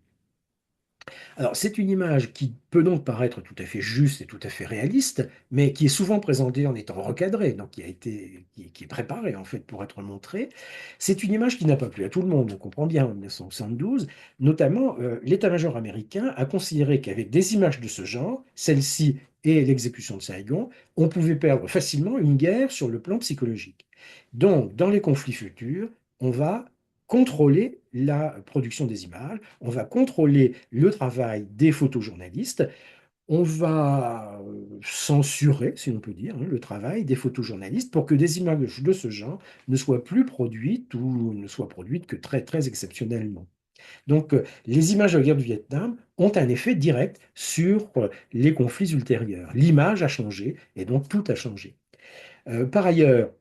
Alors, c'est une image qui peut donc paraître tout à fait juste et tout à fait réaliste, mais qui est souvent présentée en étant recadrée, donc qui est préparée en fait pour être montrée. C'est une image qui n'a pas plu à tout le monde, on comprend bien en 1972. Notamment, l'état-major américain a considéré qu'avec des images de ce genre, celle-ci et l'exécution de Saigon, on pouvait perdre facilement une guerre sur le plan psychologique. Donc, dans les conflits futurs, on va contrôler la production des images, on va contrôler le travail des photojournalistes, on va censurer, si on peut dire, hein, le travail des photojournalistes pour que des images de ce genre ne soient plus produites ou ne soient produites que très, très exceptionnellement. Donc, les images de la guerre du Vietnam ont un effet direct sur les conflits ultérieurs. L'image a changé et donc tout a changé. Par ailleurs,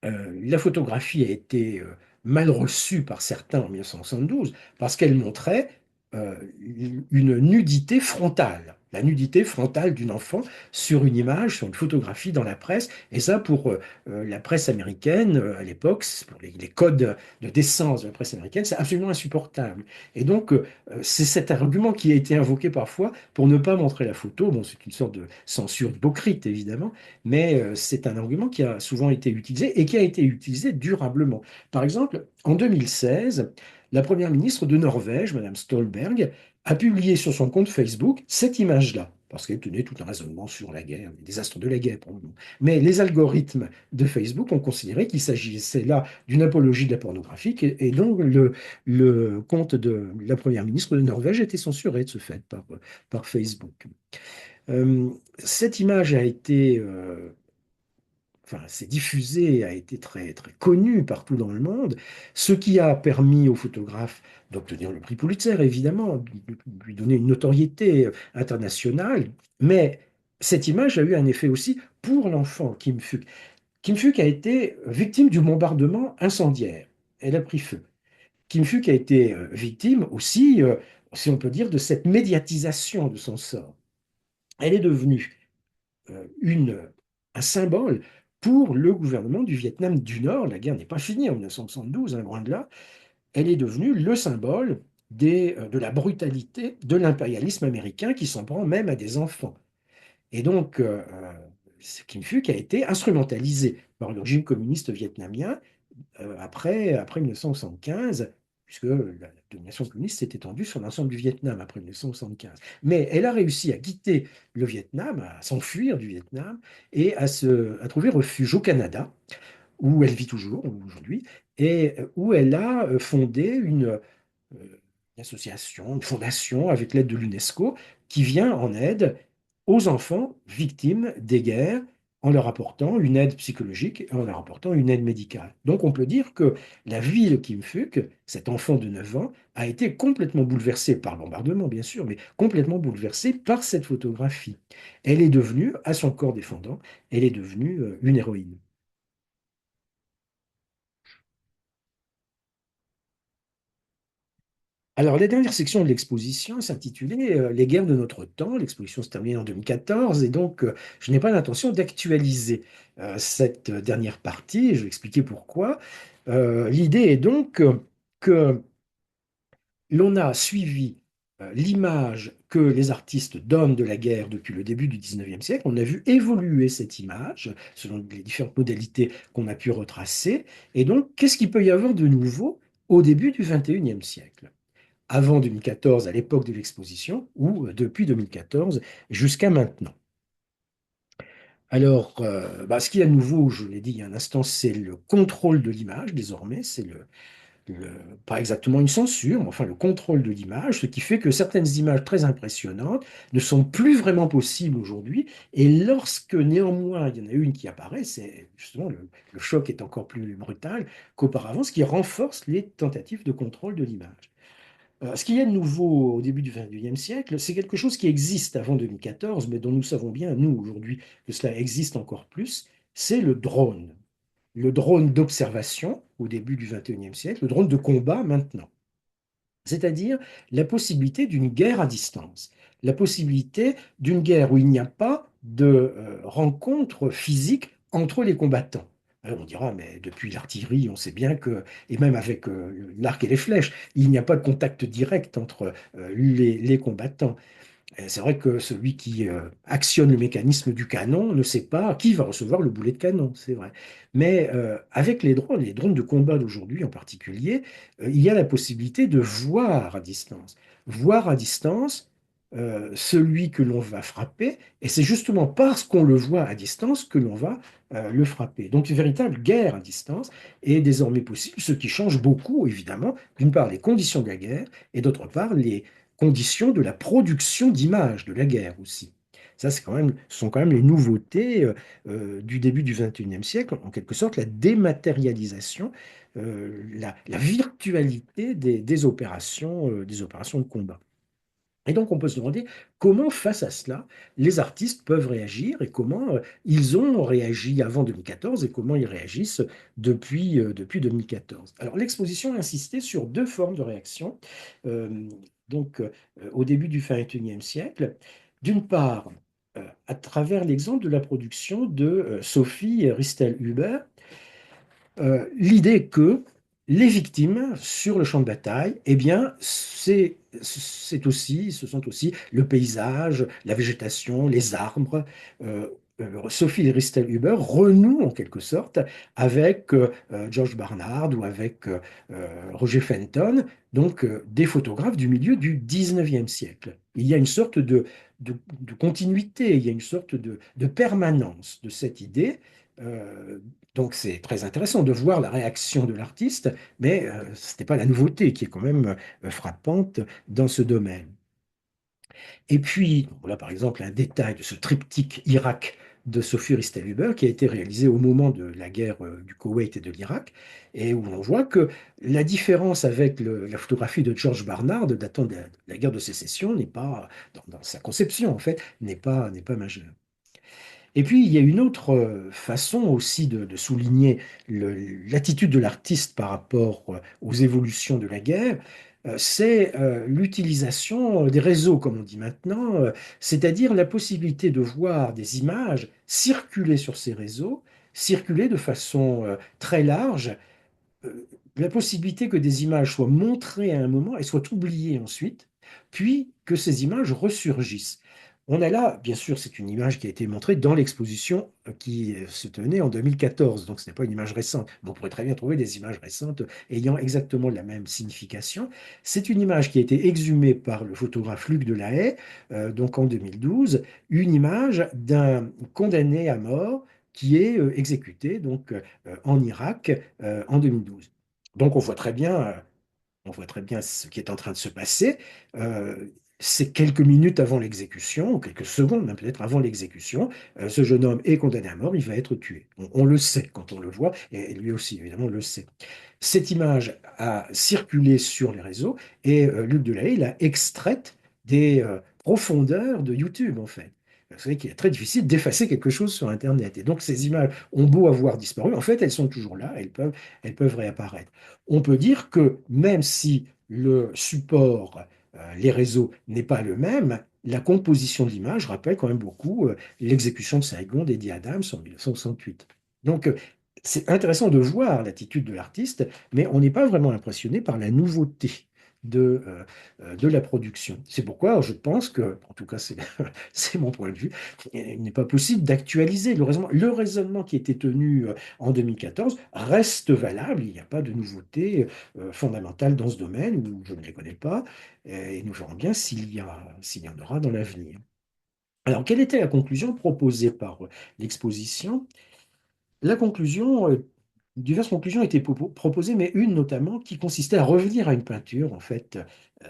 la photographie a été mal reçue par certains en 1972 parce qu'elle montrait une nudité frontale, la nudité frontale d'une enfant sur une image, sur une photographie dans la presse. Et ça, pour la presse américaine, à l'époque, pour les codes de décence de la presse américaine, c'est absolument insupportable. Et donc, c'est cet argument qui a été invoqué parfois pour ne pas montrer la photo. Bon, c'est une sorte de censure hypocrite, évidemment, mais c'est un argument qui a souvent été utilisé et qui a été utilisé durablement. Par exemple, en 2016, la première ministre de Norvège, Madame Stolberg, a publié sur son compte Facebook cette image-là, parce qu'elle tenait tout un raisonnement sur la guerre, les désastres de la guerre, probablement. Mais les algorithmes de Facebook ont considéré qu'il s'agissait là d'une apologie de la pornographie, et donc le compte de la première ministre de Norvège a été censuré de ce fait par Facebook. Euh, Cette image a été enfin, c'est diffusé, a été très, très connu partout dans le monde, ce qui a permis au photographe d'obtenir le prix Pulitzer, évidemment, de lui donner une notoriété internationale, mais cette image a eu un effet aussi pour l'enfant Kim Phuc. Kim Phuc a été victime du bombardement incendiaire. Elle a pris feu. Kim Phuc a été victime aussi, si on peut dire, de cette médiatisation de son sort. Elle est devenue une, un symbole pour le gouvernement du Vietnam du Nord. La guerre n'est pas finie en 1972, hein, loin de là. Elle est devenue le symbole de la brutalité de l'impérialisme américain qui s'en prend même à des enfants. Et donc, Kim Phuc a été instrumentalisé par le régime communiste vietnamien après 1975, puisque la domination communiste s'est étendue sur l'ensemble du Vietnam après 1975. Mais elle a réussi à quitter le Vietnam, à s'enfuir du Vietnam et à trouver refuge au Canada, où elle vit toujours aujourd'hui, et où elle a fondé une association, une fondation avec l'aide de l'UNESCO qui vient en aide aux enfants victimes des guerres en leur apportant une aide psychologique et en leur apportant une aide médicale. Donc on peut dire que la vie de Kim Phuc, cet enfant de 9 ans, a été complètement bouleversée par le bombardement, bien sûr, mais complètement bouleversée par cette photographie. Elle est devenue, à son corps défendant, elle est devenue une héroïne. Alors, la dernière section de l'exposition s'intitulait Les guerres de notre temps. L'exposition se termine en 2014 et donc je n'ai pas l'intention d'actualiser cette dernière partie. Je vais expliquer pourquoi. L'idée est donc que l'on a suivi l'image que les artistes donnent de la guerre depuis le début du 19e siècle. On a vu évoluer cette image selon les différentes modalités qu'on a pu retracer. Et donc, qu'est-ce qu'il peut y avoir de nouveau au début du 21e siècle? Avant 2014, à l'époque de l'exposition, ou depuis 2014 jusqu'à maintenant. Alors, ce qu'il y a de nouveau, je l'ai dit il y a un instant, c'est le contrôle de l'image désormais, c'est pas exactement une censure, mais enfin le contrôle de l'image, ce qui fait que certaines images très impressionnantes ne sont plus vraiment possibles aujourd'hui. Et lorsque néanmoins il y en a une qui apparaît, c'est justement le choc est encore plus brutal qu'auparavant, ce qui renforce les tentatives de contrôle de l'image. Ce qu'il y a de nouveau au début du XXIe siècle, c'est quelque chose qui existe avant 2014, mais dont nous savons bien, nous, aujourd'hui, que cela existe encore plus, c'est le drone. Le drone d'observation au début du XXIe siècle, le drone de combat maintenant. C'est-à-dire la possibilité d'une guerre à distance, la possibilité d'une guerre où il n'y a pas de rencontre physique entre les combattants. Alors on dira, mais depuis l'artillerie, on sait bien que, et même avec l'arc et les flèches, il n'y a pas de contact direct entre les combattants. C'est vrai que celui qui actionne le mécanisme du canon ne sait pas qui va recevoir le boulet de canon, c'est vrai. Mais avec les drones de combat d'aujourd'hui en particulier, il y a la possibilité de voir à distance. Voir à distance celui que l'on va frapper, et c'est justement parce qu'on le voit à distance que l'on va le frapper. Donc une véritable guerre à distance est désormais possible, ce qui change beaucoup, évidemment, d'une part les conditions de la guerre, et d'autre part les conditions de la production d'images de la guerre aussi. Ça, ce sont quand même les nouveautés du début du XXIe siècle, en quelque sorte la dématérialisation, la virtualité des opérations de combat. Et donc on peut se demander comment, face à cela, les artistes peuvent réagir et comment ils ont réagi avant 2014 et comment ils réagissent depuis 2014. Alors l'exposition a insisté sur deux formes de réaction. Euh, au début du XXIe siècle, d'une part, à travers l'exemple de la production de Sophie Ristel-Huber, l'idée que les victimes sur le champ de bataille, eh bien, ce sont aussi le paysage, la végétation, les arbres. Sophie Ristel-Huber renoue en quelque sorte avec George Barnard ou avec Roger Fenton, donc des photographes du milieu du 19e siècle. Il y a une sorte de continuité, il y a une sorte de permanence de cette idée. Euh, donc c'est très intéressant de voir la réaction de l'artiste, mais ce n'est pas la nouveauté qui est quand même frappante dans ce domaine. Et puis, voilà par exemple un détail de ce triptyque Irak de Sophie Ristel-Huber qui a été réalisé au moment de la guerre du Koweït et de l'Irak, et où on voit que la différence avec la photographie de George Barnard datant de la guerre de sécession n'est pas, dans sa conception en fait, n'est pas majeure. Et puis, il y a une autre façon aussi de souligner l'attitude de l'artiste par rapport aux évolutions de la guerre, c'est l'utilisation des réseaux, comme on dit maintenant, c'est-à-dire la possibilité de voir des images circuler sur ces réseaux, circuler de façon très large, la possibilité que des images soient montrées à un moment et soient oubliées ensuite, puis que ces images ressurgissent. On a là, bien sûr, c'est une image qui a été montrée dans l'exposition qui se tenait en 2014, donc ce n'est pas une image récente. Mais on pourrait très bien trouver des images récentes ayant exactement la même signification. C'est une image qui a été exhumée par le photographe Luc Delahaye, donc en 2012, une image d'un condamné à mort qui est exécuté donc en Irak en 2012. Donc on voit très bien ce qui est en train de se passer. Euh, c'est quelques minutes avant l'exécution, ou quelques secondes même peut-être avant l'exécution, ce jeune homme est condamné à mort, il va être tué. On le sait quand on le voit, et lui aussi évidemment le sait. Cette image a circulé sur les réseaux et Luc Delahaye l'a extraite des profondeurs de YouTube en fait. Vous savez qu'il est très difficile d'effacer quelque chose sur Internet. Et donc ces images ont beau avoir disparu, en fait elles sont toujours là, elles peuvent réapparaître. On peut dire que même si le support, les réseaux, n'est pas le même, la composition de l'image rappelle quand même beaucoup l'exécution de Saigon d'Eddie Adams en 1968. Donc c'est intéressant de voir l'attitude de l'artiste, mais on n'est pas vraiment impressionné par la nouveauté de la production. C'est pourquoi je pense que, en tout cas c'est c'est mon point de vue, il n'est pas possible d'actualiser le raisonnement qui était tenu en 2014 reste valable, il n'y a pas de nouveauté fondamentale dans ce domaine, où je ne les connais pas, et nous verrons bien s'il y en aura dans l'avenir. Alors, quelle était la conclusion proposée par l'exposition? La conclusion, diverses conclusions étaient proposées, mais une notamment qui consistait à revenir à une peinture. En fait,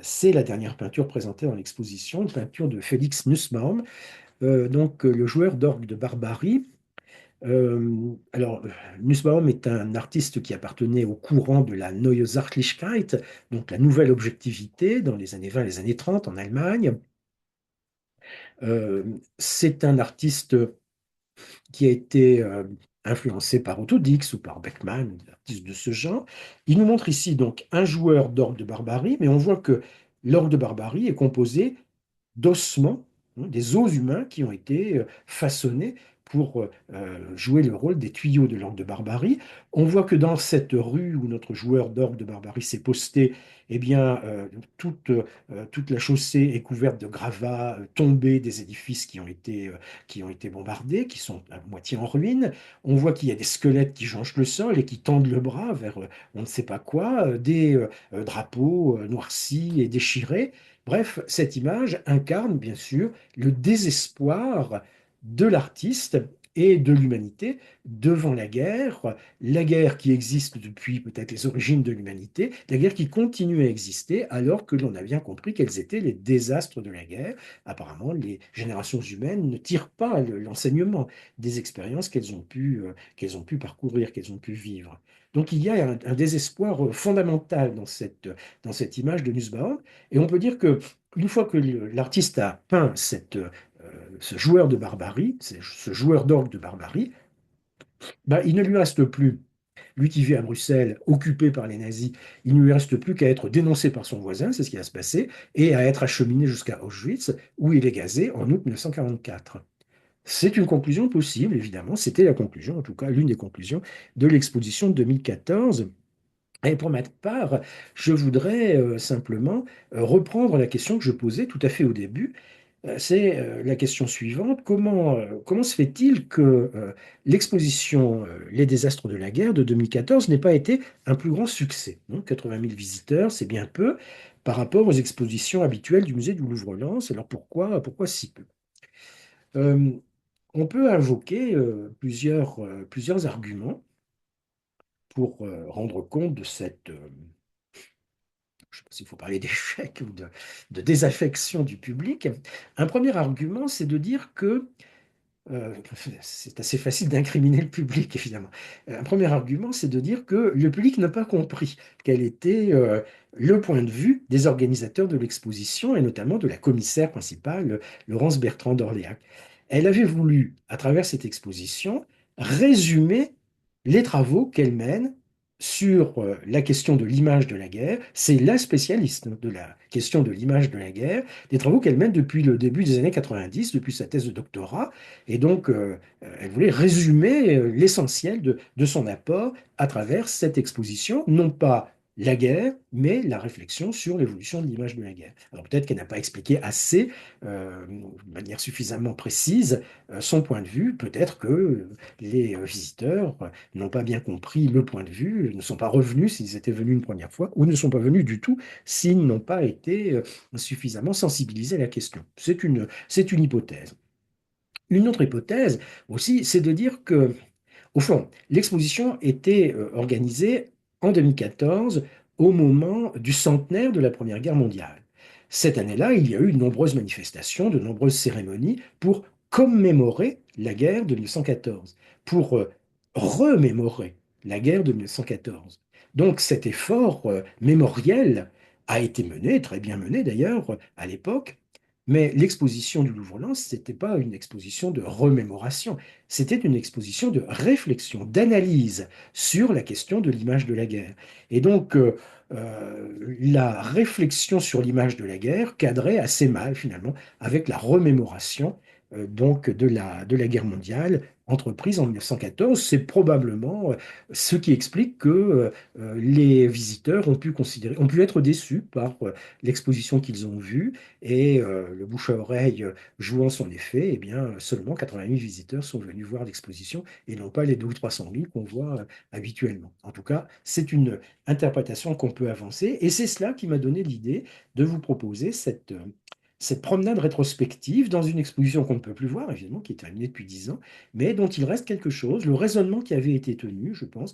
c'est la dernière peinture présentée dans l'exposition, une peinture de Félix Nussbaum, donc le joueur d'orgue de Barbarie. Alors, Nussbaum est un artiste qui appartenait au courant de la Neue Sachlichkeit, donc la nouvelle objectivité dans les années 20 et les années 30 en Allemagne. C'est un artiste qui a été influencé par Otto Dix ou par Beckmann, des artistes de ce genre. Il nous montre ici donc un joueur d'orgue de Barbarie, mais on voit que l'orgue de Barbarie est composé d'ossements, hein, des os humains qui ont été façonnés pour jouer le rôle des tuyaux de l'orgue de Barbarie. On voit que dans cette rue où notre joueur d'orgue de Barbarie s'est posté, eh bien, toute la chaussée est couverte de gravats tombés des édifices qui ont été bombardés, qui sont à moitié en ruine. On voit qu'il y a des squelettes qui jonchent le sol et qui tendent le bras vers on ne sait pas quoi, des drapeaux noircis et déchirés. Bref, cette image incarne bien sûr le désespoir de l'artiste et de l'humanité devant la guerre qui existe depuis peut-être les origines de l'humanité, la guerre qui continue à exister alors que l'on a bien compris quels étaient les désastres de la guerre. Apparemment, les générations humaines ne tirent pas l'enseignement des expériences qu'elles ont pu parcourir, qu'elles ont pu vivre. Donc il y a un désespoir fondamental dans cette image de Nussbaum, et on peut dire que une fois que l'artiste a peint ce joueur de barbarie, ce joueur d'orgue de barbarie, ben, il ne lui reste plus, lui qui vit à Bruxelles, occupé par les nazis, il ne lui reste plus qu'à être dénoncé par son voisin, c'est ce qui va se passer, et à être acheminé jusqu'à Auschwitz, où il est gazé en août 1944. C'est une conclusion possible, évidemment, c'était la conclusion, en tout cas l'une des conclusions de l'exposition de 2014. Et pour ma part, je voudrais simplement reprendre la question que je posais tout à fait au début. C'est la question suivante. Comment se fait-il que l'exposition Les désastres de la guerre de 2014 n'ait pas été un plus grand succès? Donc, 80 000 visiteurs, c'est bien peu par rapport aux expositions habituelles du musée du Louvre-Lens. Alors pourquoi si peu? Euh, on peut invoquer plusieurs arguments pour rendre compte de je ne sais pas s'il faut parler d'échec ou de désaffection du public. Un premier argument, c'est de dire que Euh, c'est assez facile d'incriminer le public, évidemment. Un premier argument, c'est de dire que le public n'a pas compris quel était le point de vue des organisateurs de l'exposition et notamment de la commissaire principale, Laurence Bertrand d'Orléac. Elle avait voulu, à travers cette exposition, résumer les travaux qu'elle mène sur la question de l'image de la guerre. C'est la spécialiste de la question de l'image de la guerre, des travaux qu'elle mène depuis le début des années 90, depuis sa thèse de doctorat. Et donc, elle voulait résumer l'essentiel de son apport à travers cette exposition, non pas la guerre, mais la réflexion sur l'évolution de l'image de la guerre. Alors peut-être qu'elle n'a pas expliqué assez, de manière suffisamment précise, son point de vue. Peut-être que les visiteurs n'ont pas bien compris le point de vue, ne sont pas revenus s'ils étaient venus une première fois, ou ne sont pas venus du tout s'ils n'ont pas été suffisamment sensibilisés à la question. C'est une hypothèse. Une autre hypothèse aussi, c'est de dire que, au fond, l'exposition était organisée en 2014 au moment du centenaire de la Première Guerre mondiale. Cette année-là, il y a eu de nombreuses manifestations, de nombreuses cérémonies pour commémorer la guerre de 1914, pour remémorer la guerre de 1914. Donc cet effort mémoriel a été mené, très bien mené d'ailleurs, à l'époque, mais l'exposition du Louvre-Lens, ce n'était pas une exposition de remémoration, c'était une exposition de réflexion, d'analyse sur la question de l'image de la guerre. Et donc, la réflexion sur l'image de la guerre cadrait assez mal, finalement, avec la remémoration donc de la guerre mondiale entreprise en 1914. C'est probablement ce qui explique que les visiteurs ont pu être déçus par l'exposition qu'ils ont vue et le bouche à oreille jouant son effet, eh bien, seulement 80 000 visiteurs sont venus voir l'exposition et non pas les 200 ou 300 000 qu'on voit habituellement. En tout cas, c'est une interprétation qu'on peut avancer et c'est cela qui m'a donné l'idée de vous proposer cette promenade rétrospective dans une exposition qu'on ne peut plus voir, évidemment, qui est terminée depuis 10 ans, mais dont il reste quelque chose. Le raisonnement qui avait été tenu, je pense,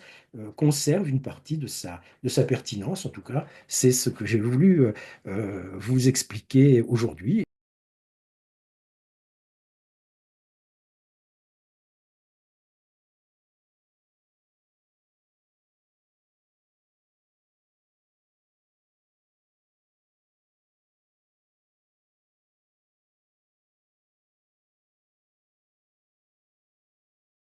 conserve une partie de sa pertinence. En tout cas, c'est ce que j'ai voulu vous expliquer aujourd'hui.